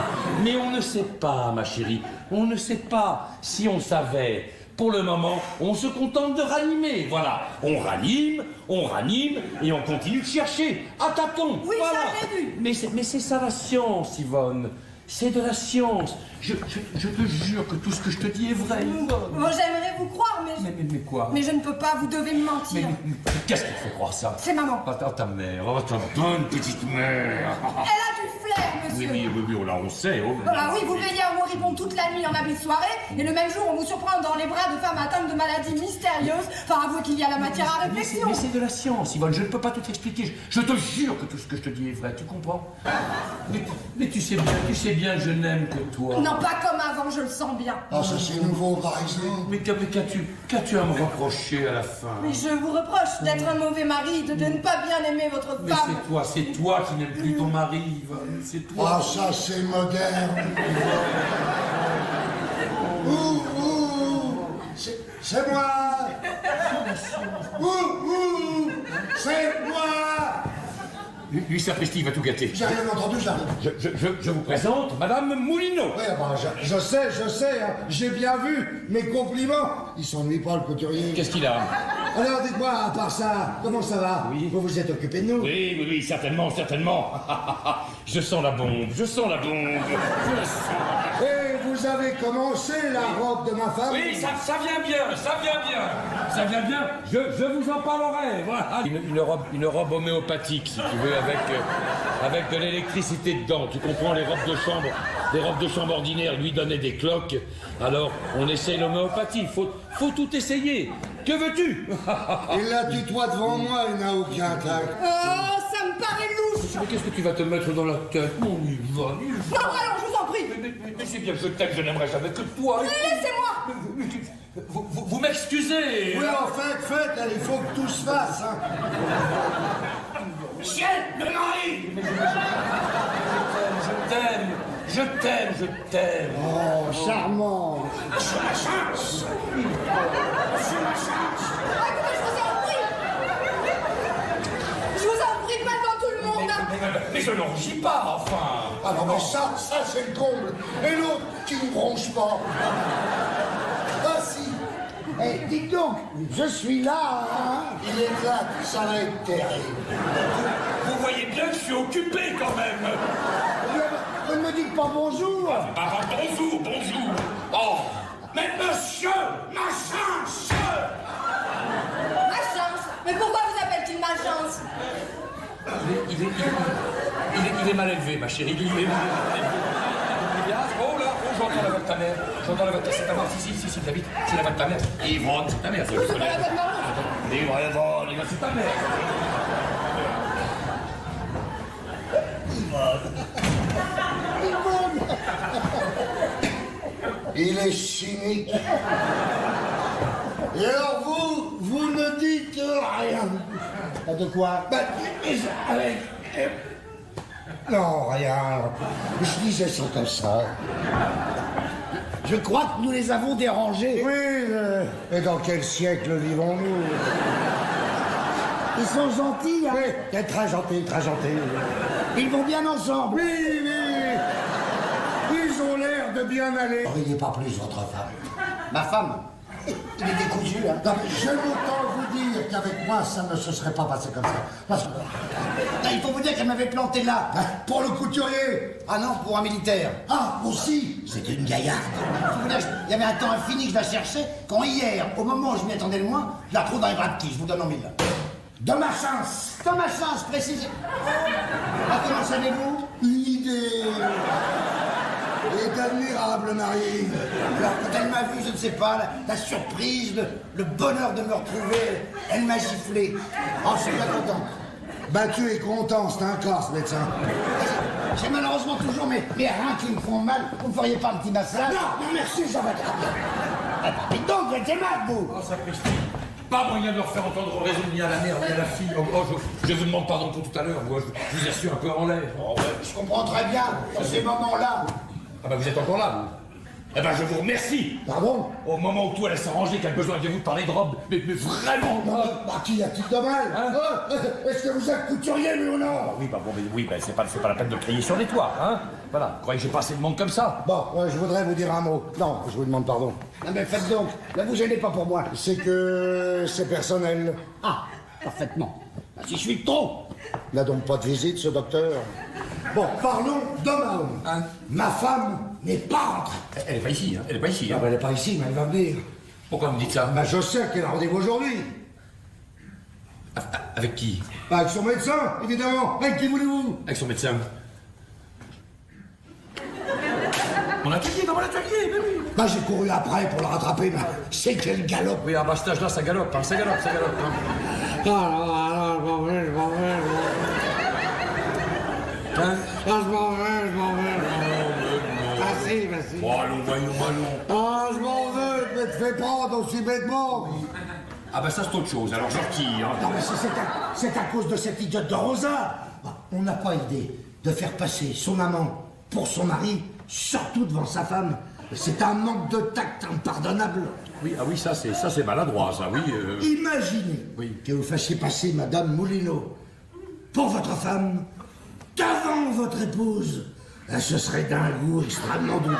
Mais on ne sait pas, ma chérie. On ne sait pas. Si on savait... Pour le moment, on se contente de ranimer, voilà. On ranime, et on continue de chercher, à tâtons. Oui, voilà. ça j'ai vu. Mais c'est ça la science, Yvonne. C'est de la science. Je te jure que tout ce que je te dis est vrai, Yvonne. Moi, j'aimerais vous croire, mais... Mais quoi? Mais je ne peux pas, vous devez me mentir. Mais qu'est-ce qui te fait croire ça? C'est maman. Oh, ta mère, ta bonne petite mère. Elle a du flair, monsieur. Oui, là, on sait. Oh, Voilà, oui, vous veillez à moribond toute la nuit en habit de soirée, et le même jour, on vous surprend dans les bras de femmes atteintes de maladies mystérieuses. Enfin, avouez qu'il y a la matière à réflexion. Mais c'est de la science, Yvonne, je ne peux pas tout expliquer. Je te jure que tout ce que je te dis est vrai, tu comprends? Mais tu sais bien que je n'aime que toi. Non, pas comme avant, je le sens bien. Ah, ça c'est nouveau, par exemple. Mais qu'as-tu à me reprocher à la fin? Mais je vous reproche d'être un mauvais mari, de ne pas bien aimer votre Mais femme. c'est toi qui n'aimes plus ton mari, Yvonne, c'est toi. Ah, ça c'est moderne. C'est moi. C'est moi. Lui, sapristi, il va tout gâter. J'ai rien entendu, j'arrive. Je vous présente Madame Moulineau. Ouais, bah, je sais, hein. J'ai bien vu. Mes compliments. Il s'ennuie pas, le couturier. Qu'est-ce qu'il a? Alors, dites-moi, à part ça, comment ça va? Oui. Vous vous êtes occupé de nous? Oui, certainement. Je sens la bombe. Et vous avez commencé la robe de ma femme? Oui, ça vient bien. Je vous en parlerai, voilà. Une robe homéopathique, si tu veux, avec de l'électricité dedans. Tu comprends, les robes de chambre ordinaires lui donnaient des cloques. Alors, on essaye l'homéopathie. Faut tout essayer. Que veux-tu? Il la tutoie devant moi, il n'a aucun tact. Oh, ça me paraît louche. Mais qu'est-ce que tu vas te mettre dans la tête, mon Yvonne? Non, alors, je vous en prie. Mais c'est bien que je t'aime, je n'aimerais jamais que toi. Laissez-moi. Vous m'excusez. Oui, en fait, il faut que tout se fasse, hein. Ciel, le mari. Je t'aime. Oh, charmant. Écoutez, je vous en prie, pas devant tout le monde. Mais je n'en rougis pas, enfin. Ah non, mais ça c'est le comble. Et l'autre qui ne bronche pas. Ah si. Eh, dites donc, je suis là, hein. Il éclate, ça va être terrible. Vous voyez bien que je suis occupé quand même. Vous ne me dites pas bonjour. Bonjour. Oh, mais monsieur, ma chance. Ma chance. Mais pourquoi vous appelle-t-il ma chance? Il est mal élevé, ma chérie. Il est mal élevé. J'entends la voix de ta mère. J'entends la voix de ta mère. C'est ta mère. Si, David. C'est la voix de ta mère. Yvonne, c'est ta mère. C'est pas la voix de maman. Yvonne, c'est ta mère. Il est cynique. Et alors vous ne dites rien. De quoi? Avec... Non, rien. Je disais ça comme ça. Je crois que nous les avons dérangés. Oui, et dans quel siècle vivons-nous? Ils sont gentils, hein? Oui, très gentils, très gentils. Ils vont bien ensemble. Oui, ils ont l'air de bien aller. Riez pas plus, votre femme. Ma femme, il est décousu, hein? Non, mais j'aime autant vous dire qu'avec moi, ça ne se serait pas passé comme ça. Parce que... Là, il faut vous dire qu'elle m'avait planté là. Pour le couturier. Ah non, pour un militaire. Ah, aussi. C'était une gaillarde. Faut vous dire, il y avait un temps infini que je la cherchais, quand hier, au moment où je m'y attendais le moins, je la trouve dans les bras de qui? Je vous donne en mille. De ma chance. Dans ma chance, précisément. Ah, comment savez-vous? Une idée. Est admirable, Marie. Alors, quand elle m'a vu, je ne sais pas, la surprise, le bonheur de me retrouver, elle m'a giflé. Oh, je suis bien content. Bah, tu es content, c'est un cas, ce médecin. J'ai malheureusement toujours mes reins qui me font mal. Vous ne feriez pas un petit massage? Non, merci, ça va très bien. Ah, bah, dites donc, vous êtes aimable, vous. Oh, sapristi. Pas moyen de leur faire entendre raison ni à la mère ni à la fille. Je vous demande pardon pour tout à l'heure. Moi, je vous assure un peu en l'air. Oh, ouais, je comprends très bien, dans ces moments-là. Ah bah vous êtes encore là, vous. Eh ben je vous remercie. Pardon? Au moment où tout allait s'arranger, qu'elle a besoin de vous parler de robe. Mais vraiment. Bah, qui a-t-il de mal? Hein? Est-ce que vous êtes couturier, lui, ou non? Oui, c'est pas la peine de crier sur les toits, hein. Voilà, vous croyez que j'ai pas assez de monde comme ça? Bon, je voudrais vous dire un mot. Non, je vous demande pardon. Non, mais faites donc, ne vous gênez pas pour moi. C'est que c'est personnel. Ah, parfaitement. Bah, si je suis de trop. N'a donc pas de visite, ce docteur. Bon, parlons d'homme à homme. Hein? Ma femme n'est pas rentrée. Elle est pas ici, hein. Elle est pas ici, Ah, hein. bah, elle n'est pas ici, mais elle va venir. Pourquoi vous me dites ça? Bah, je sais qu'elle a rendez-vous aujourd'hui. Avec qui? Bah, avec son médecin, évidemment. Avec qui voulez-vous? Avec son médecin. Mon atelier, dans mon atelier, mais oui. Bah, j'ai couru après pour le rattraper, mais c'est quel galop. Oui, à bas cet âge-là, ça galope, hein. Ça galope, hein. Je m'en vais. Hein? Je m'en vais. Vas-y. Bon, allons. Ah, je m'en veux, mais te fais prendre aussi bêtement. Ah bah ça c'est autre chose, alors je retire. Non, mais c'est à cause de cette idiote de Rosa. On n'a pas idée de faire passer son amant pour son mari, surtout devant sa femme. C'est un manque de tact impardonnable. Oui, ah oui, ça c'est maladroit, ça, oui. Imaginez que vous fassiez passer Madame Moulineau pour votre femme qu'avant votre épouse. Ce serait d'un goût extrêmement douteux.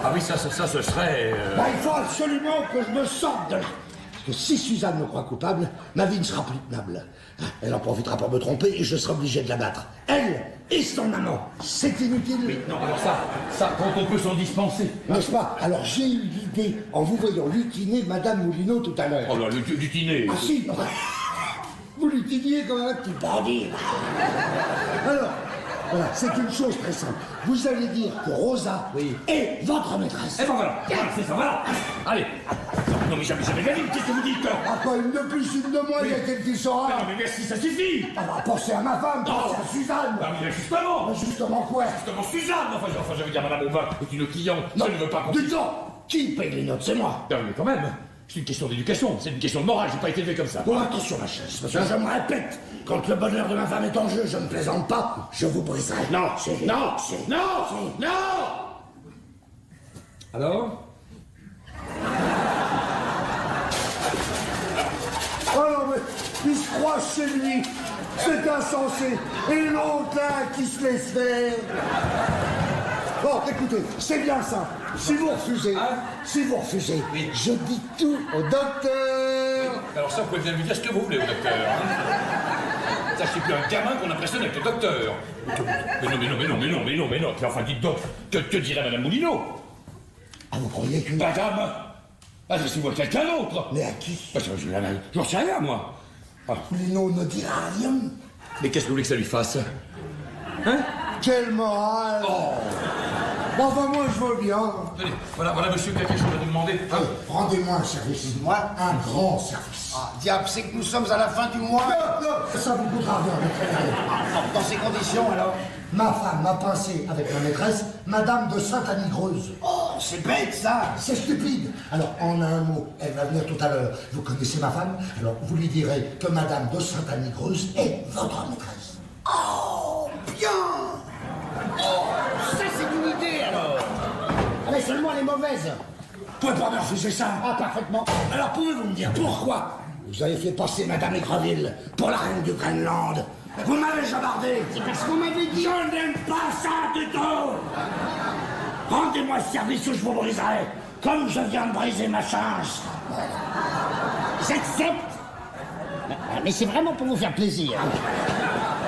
Ah oui, ça ce serait... Bah, il faut absolument que je me sorte de là. Parce que si Suzanne me croit coupable, ma vie ne sera plus tenable. Elle en profitera pour me tromper et je serai obligé de la battre. Elle et son amant. C'est inutile. Oui, non, alors ça, quand on peut s'en dispenser. N'est-ce pas? Alors j'ai eu l'idée en vous voyant lutiner Madame Moulineau tout à l'heure. Oh là, du dîner. Ah si, vous l'utiniez comme un petit bandit. Alors, voilà, c'est une chose très simple. Vous allez dire que Rosa est votre maîtresse. Eh ben voilà, c'est ça, voilà. Allez. Non mais jamais de la vie, qu'est-ce que vous dites? Ah, pas une de plus, une de moins, il y a quelqu'un qui saura. Non mais merci, ça suffit. Ah, bah, pensez à ma femme, pensez à Suzanne. Ah mais justement. Mais justement quoi? Justement Suzanne. Enfin je veux dire, Madame Aubin est une cliente. Non, Je ne veux pas qu'on... dites donc, qui paye les notes? C'est moi. Non mais quand même, c'est une question d'éducation, c'est une question de morale, j'ai pas été élevé comme ça. Bon, attention ma chaise, parce que je me répète, quand le bonheur de ma femme est en jeu, je ne plaisante pas, je vous briserai. Non, C'est- non, c'est- non, c'est- non. Alors? Alors, mais il se croit chez lui. C'est insensé. Et l'autre là qui se laisse faire. Bon, écoutez, c'est bien ça. Si vous refusez, je dis tout au docteur. Alors ça, vous pouvez bien lui dire ce que vous voulez au docteur. Hein. Ça, c'est plus un gamin qu'on impressionne avec le docteur. Mais non. Puis enfin, dites donc, que dirait Madame Moulineau? Ah, vous croyez que... Madame? Ah, je suis quelqu'un d'autre. Mais à qui? Bah, j'en sais rien, moi. Ah. Moulineau ne dira rien. Mais qu'est-ce que vous voulez que ça lui fasse? Hein? Quelle morale. Oh. Bon, ben moi, je veux bien. Tenez, voilà monsieur qui a quelque chose à nous demander. Hein? Rendez-moi un service. Moi Un grand service. Ah, diable, c'est que nous sommes à la fin du mois. Non, ça vous coûtera rien, maître. Dans ces conditions, alors. Ma femme m'a pincé avec ma maîtresse, Madame de Sainte-Annie-Greuze. Oh, c'est bête, ça. C'est stupide. Alors, en un mot, elle va venir tout à l'heure. Vous connaissez ma femme? Alors, vous lui direz que Madame de Sainte-Annie-Greuze est votre maîtresse. Oh, bien. Oh, ça, c'est une idée, alors. Ah, mais seulement elle est mauvaise. Vous pouvez pas me refuser ça? Ah, parfaitement. Alors, pouvez-vous me dire pourquoi vous avez fait passer Madame Égreville pour la reine du Groenland? Vous m'avez jabardé. C'est parce qu'on m'avait dit. Je n'aime pas ça du tout. Rendez-moi ce service ou je vous briserai, comme je viens de briser ma chance. J'accepte. Mais c'est vraiment pour vous faire plaisir.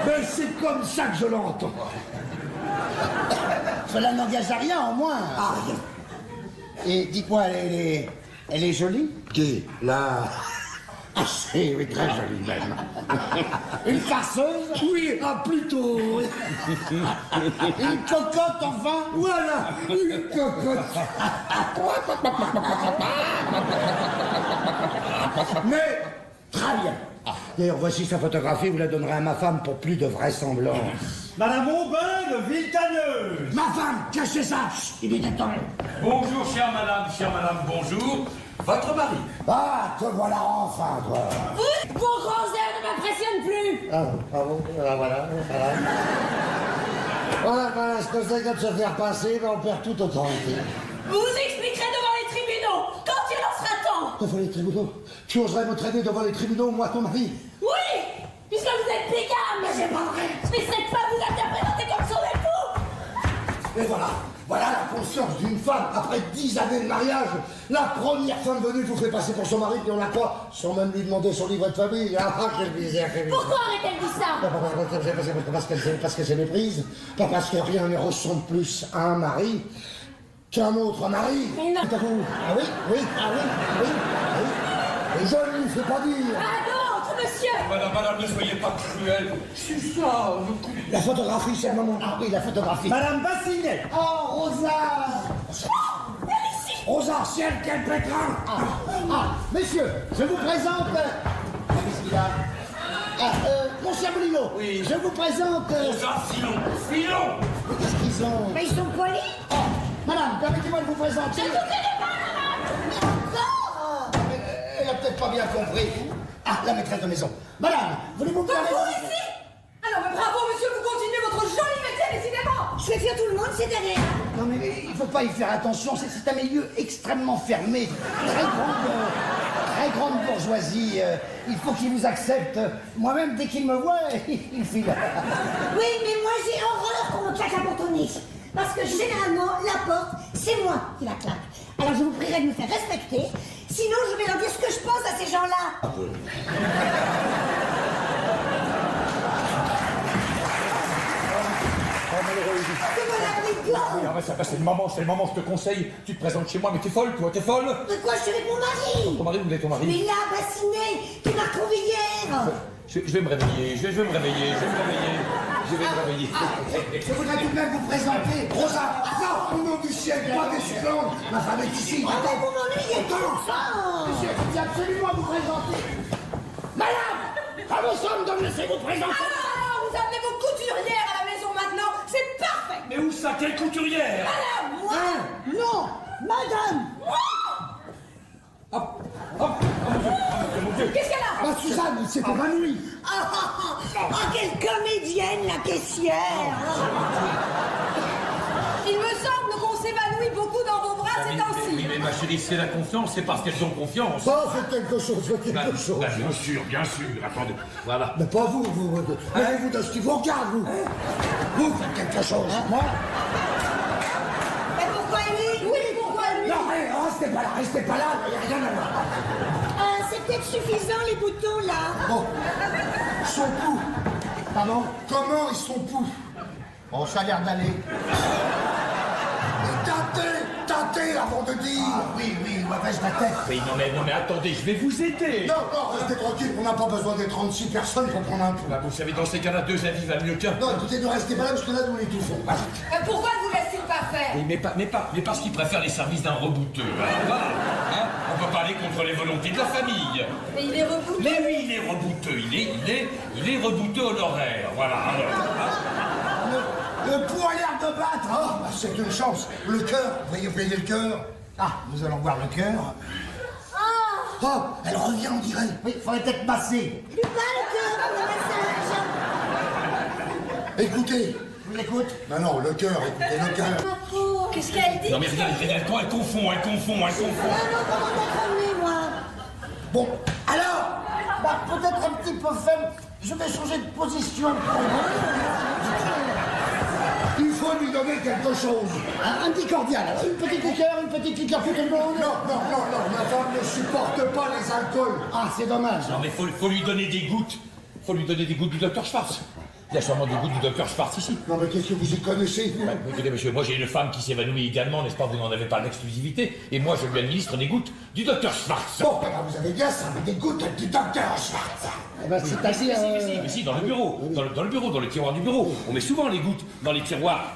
Mais c'est comme ça que je l'entends. Cela n'engage à rien, au moins. Ah, rien. Et dites-moi, elle est jolie? Qui? Là. Ah, oui, très jolie même. Une farceuse? Oui, ah, plutôt. Oui. Une cocotte, enfin? Voilà, une cocotte. Mais, très bien. D'ailleurs, voici sa photographie, vous la donnerez à ma femme pour plus de vraisemblance. Madame Aubin de Villetaneuse. Ma femme, cachez ça. Il est temps. Bonjour, chère madame, bonjour. Votre mari. Ah, te voilà enfin, toi. Vos grands airs ne m'impressionnent plus. Ah bon, voilà. Voilà, ce que c'est que de se faire passer, ben on perd tout autant. Vous vous expliquerez devant les tribunaux, quand il en sera temps. Devant les tribunaux? Tu oserais me traîner devant les tribunaux, moi, ton mari? Oui, puisque vous êtes bigame. Mais c'est pas vrai. Mais cette femme vous a interprété comme son époux. Et voilà la conscience d'une femme après 10 années de mariage. La première femme venue vous fait passer pour son mari, puis on la croit, sans même lui demander son livret de famille. Ah, quelle misère, quelle misère. Pourquoi aurait-elle dit ça? Parce qu'elle s'est méprise, pas parce que rien ne ressemble plus à un mari qu'un autre mari. Mais non. Ah oui. Et je ne lui fais pas dire. Ah non, monsieur. Madame, ne soyez pas cruelle. C'est ça. La photographie, c'est le moment. Ah oui, la photographie. Madame Bassinet. Oh, Rosa. Rosa, c'est elle qu'elle pétrin. Messieurs, je vous présente... Qu'est-ce qu'il a? Mon cher Bolino, oui. Je vous présente... Filon. Qu'est-ce qu'ils ont? Mais ils sont polis. Oh, madame, permettez-moi de vous présenter... Je ne vous connais pas, madame. Elle a peut-être pas bien compris. Ah, la maîtresse de maison. Madame, voulez-vous parler... Vous ici? Alors, mais bravo, monsieur, vous continuez votre joli métier, décidément. Je vais faire tout le monde, c'est derrière. Non mais il faut pas y faire attention, c'est un milieu extrêmement fermé, très grande bourgeoisie. Il faut qu'il vous accepte. Moi-même, dès qu'il me voit, il file. Oui, mais moi j'ai horreur qu'on me claque la porte au nez. Parce que généralement, la porte, c'est moi qui la claque. Alors je vous prierai de me faire respecter, sinon je vais leur dire ce que je pense à ces gens-là. Que voilà, rigole. C'est le moment, je te conseille. Tu te présentes chez moi, mais t'es folle, toi, t'es folle. De quoi je suis avec mon mari? Ton mari, où est ton mari? Mais là, Bassinet, tu m'as retrouvé hier. Je vais me réveiller, je vais me réveiller. Je voudrais tout de même vous présenter Rosa. Non, au nom du ciel, pas des suclantes. Ma femme est ici. Oh, mais vous m'ennuyez tout ça. Monsieur, je tiens absolument à vous présenter. Madame, à vos sommes de me laisser vous présenter. Alors, vous amenez vos couturières à la maison maintenant, c'est parfait. Mais où ça, quelle couturière? Madame, moi. Non, madame. Qu'est-ce qu'elle a? Ma Suzanne, il s'est évanoui. Quelle comédienne, la caissière. Il me semble qu'on s'évanouit beaucoup dans vos bras ces temps-ci. Oui, mais ma chérie, c'est la confiance, c'est parce qu'elles ont confiance. Bon, faites quelque chose, Bien sûr, attendez, voilà. Mais pas vous, levez-vous de ce qui vous regarde, vous. Vous faites quelque chose. Moi? Mais pourquoi lui? Oui, pourquoi lui? Non, restez pas là, il n'y a rien à voir. C'est peut-être suffisant, les boutons, là. Bon, son pouls. Pardon? Comment ils sont pouls? Bon, ça a l'air d'aller. Tâtez avant de dire. Oui, baisse ma tête. Oui, non mais attendez, je vais vous aider. Non, restez tranquille, on n'a pas besoin des 36 personnes pour prendre un pouls. Bah, vous savez, dans ces cas-là, 2 avis valent mieux qu'un. Non, écoutez, ne restez pas là parce que là, nous l'étouffons. Pourquoi ne vous laisse-t-il pas faire. Oui, mais parce qu'il préfère les services d'un rebouteux. Voilà. Hein, on peut pas aller contre les volontés de la famille. Mais il est rebouteux. Mais oui, il est rebouteux. Il est rebouteux honoraire. Voilà. Alors, hein. Le pouls a l'air de battre. Ah, bah, c'est une chance. Le cœur, voyez payer le cœur. Ah, nous allons voir le cœur. Oh, elle revient, on dirait. Oui, faudrait peut-être masser. Plus bas le cœur pour le massage. Écoutez. Je vous écoute. Non, le cœur, écoutez, le cœur. Ma pauvre. Qu'est-ce qu'elle dit? Non mais regarde, elle confond. Ah non, comment t'as lui, moi? Bon, alors, bah, peut-être un petit peu faible. Je vais changer de position. Il faut lui donner quelque chose. Un petit cordial. Une petite liqueur pour tout le monde. Non, ma femme ne supporte pas les alcools. Ah, c'est dommage. Non mais faut lui donner des gouttes. Faut lui donner des gouttes du docteur Schwartz. Il y a sûrement des gouttes du docteur Schwartz ici. Non, mais qu'est-ce que vous y connaissez, vous? Écoutez, monsieur, moi j'ai une femme qui s'évanouit également, n'est-ce pas? Vous n'en avez pas l'exclusivité. Et moi je lui administre des gouttes du docteur Schwartz. Bon, alors vous avez bien ça, mais des gouttes du docteur Schwartz. Eh ben, c'est-à-dire... Mais si, dans le bureau. Dans le bureau, dans le tiroir du bureau. On met souvent les gouttes dans les tiroirs. Ah,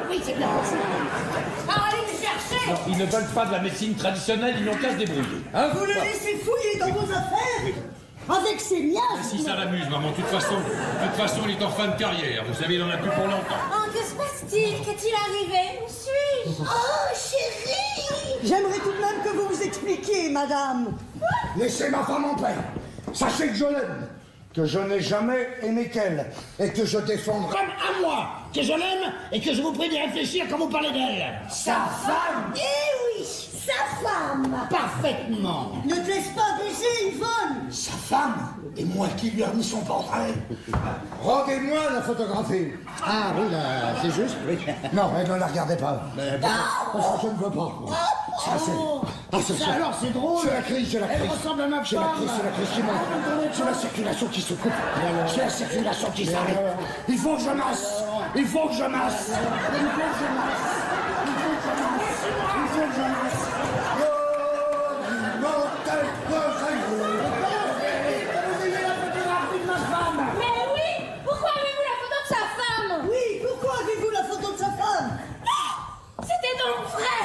oui, c'est bien possible. Ah, allez les chercher. Non, ils ne veulent pas de la médecine traditionnelle, ils n'ont qu'à se débrouiller. Hein? Vous le laissez fouiller dans vos affaires avec ses miasmes. Si ça l'amuse, maman, de toute façon, il est en fin de carrière. Vous savez, il en a plus pour longtemps. Oh, que se passe-t-il? Qu'est-il arrivé? Où suis-je? Oh, chérie. J'aimerais tout de même que vous vous expliquiez, madame. Laissez ma femme en paix. Sachez que je l'aime, que je n'ai jamais aimé qu'elle, et que je défendrai... Comme à moi, que je l'aime et que je vous prie d'y réfléchir quand vous parlez d'elle. Sa femme. Eh oui, sa femme. Parfaitement. Ne te laisse pas baiser, Yvonne. Sa femme, et moi qui lui ai remis son portrait. Rendez-moi la photographie. Ah oui, là, c'est juste, oui. Non, elle ne la regardez pas. Parce que je ne veux pas. Ça, c'est... Alors, c'est drôle. C'est la crise. Elle ressemble à ma C'est la femme. crise qui monte. C'est la circulation qui se coupe. C'est la circulation qui s'arrête. Il faut que je masse. Il faut que je masse. Mais oui! Pourquoi avez-vous la photo de sa femme? Oui, pourquoi avez-vous la photo de sa femme? C'était donc vrai!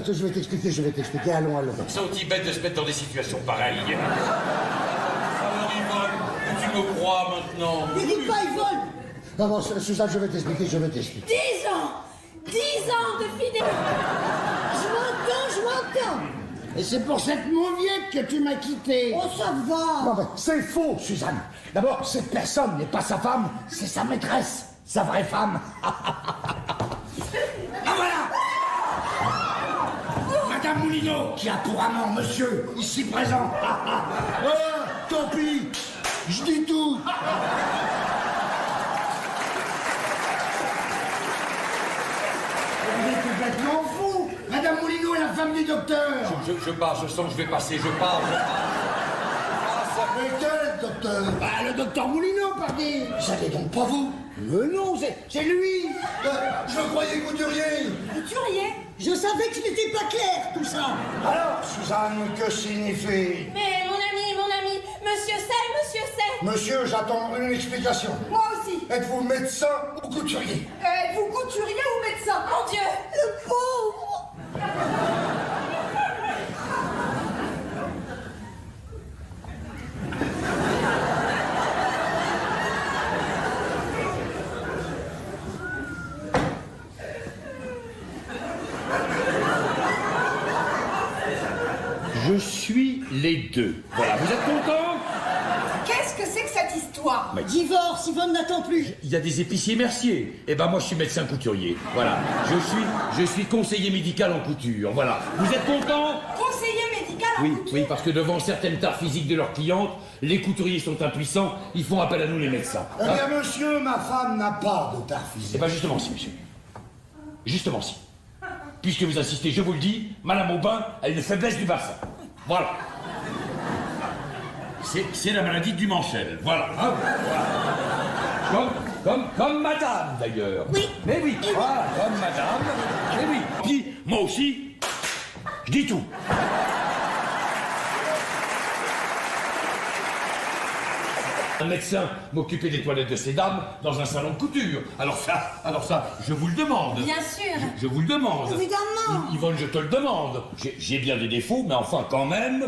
Je vais t'expliquer. Allons. C'est aussi bête de se mettre dans des situations pareilles. Alors, Yvonne, tu me crois maintenant? Ne dites pas Yvonne. Non, Suzanne, je vais t'expliquer. 10 ans! 10 ans de fidélité! Je m'entends. Et c'est pour cette mauviette que tu m'as quitté. Oh, ça va. Non, mais c'est faux, Suzanne. D'abord, cette personne n'est pas sa femme, c'est sa maîtresse, sa vraie femme. Ah voilà. Madame Moulineau, Qui a pour amant monsieur, ici présent. Tant pis, je dis tout. vous êtes complètement fou. Madame Moulineau est la femme du docteur. Je pars, je sens que je vais passer, je pars. Mais quel docteur? Bah, le docteur Moulineau, pardi. Ça n'est donc pas vous. Mais non, c'est lui. Je croyais couturier. Couturier? Je savais que ce n'était pas clair, tout ça. Alors, Suzanne, que signifie? Mais mon ami, monsieur sait. Monsieur, j'attends une explication. Moi aussi. Êtes-vous médecin ou couturier? Êtes-vous couturier ou médecin? Mon Dieu! Le pauvre. Je suis les deux. Voilà, vous êtes contents? Qu'est-ce que c'est que cette histoire? Divorce, Yvonne n'attend plus. Il y a des épiciers Mercier. Eh ben moi je suis médecin couturier. Voilà. Je suis conseiller médical en couture. Voilà. Vous êtes contents? Conseiller médical en Oui, couture? oui, parce que devant certaines tares physiques de leurs clientes, les couturiers sont impuissants, ils font appel à nous les médecins. Eh bien, monsieur, ma femme n'a pas de tare physique. Eh ben justement si, monsieur. Justement si. Puisque vous insistez, je vous le dis, Madame Aubin a une faiblesse du bassin. Voilà. C'est la maladie du Manchel. Voilà. Hein, voilà. Comme madame, d'ailleurs. Oui. Mais oui, voilà, comme madame. Mais oui. Puis, moi aussi, je dis tout. Un médecin m'occuper des toilettes de ces dames dans un salon de couture. Alors ça, je vous le demande. Bien sûr. Je vous le demande. Évidemment. Yvonne, je te le demande. J'ai bien des défauts, mais enfin, quand même,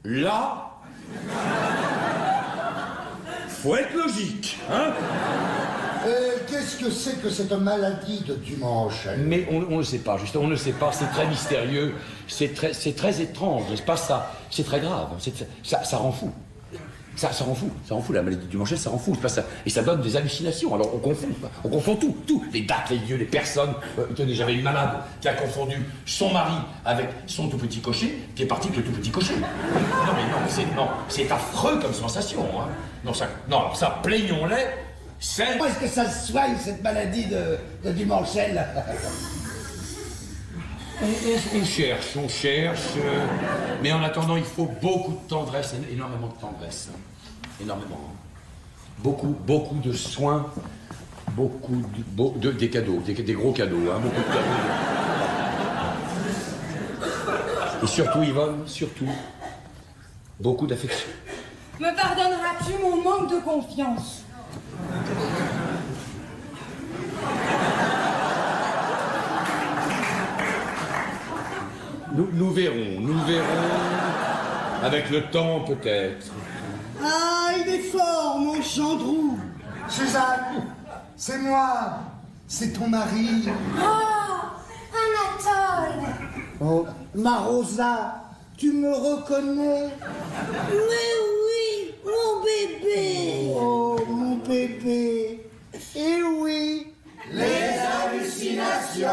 là, faut être logique, hein? Qu'est-ce que c'est que cette maladie de Dumonchel? Mais on ne sait pas, justement, on ne sait pas, c'est très mystérieux, c'est très étrange, n'est-ce pas? Ça, c'est très grave, ça rend fou. Ça rend fou, la maladie du Dumonchel, ça rend fou, c'est pas ça. Et ça donne des hallucinations, alors on confond tout, les dates, les lieux, les personnes. Tenez, j'avais une malade qui a confondu son mari avec son tout petit cocher, qui est parti avec le tout petit cocher. Non, c'est affreux comme sensation, hein. Alors ça, plaignons-les, c'est... Comment est-ce que ça se soigne, cette maladie de Dumonchel? On cherche, mais en attendant, il faut beaucoup de tendresse, énormément de tendresse, hein. Énormément. Beaucoup de soins, des cadeaux, des gros cadeaux, hein, beaucoup de cadeaux. Et surtout, Yvonne, beaucoup d'affection. Me pardonneras-tu mon manque de confiance? Nous verrons. Avec le temps, peut-être. Ah, il est fort, mon Chandrou. Suzanne, c'est moi. C'est ton mari. Oh, Anatole. Oh, ma Rosa, tu me reconnais? Mais oui, mon bébé. Oh, mon bébé. Eh oui. Les hallucinations.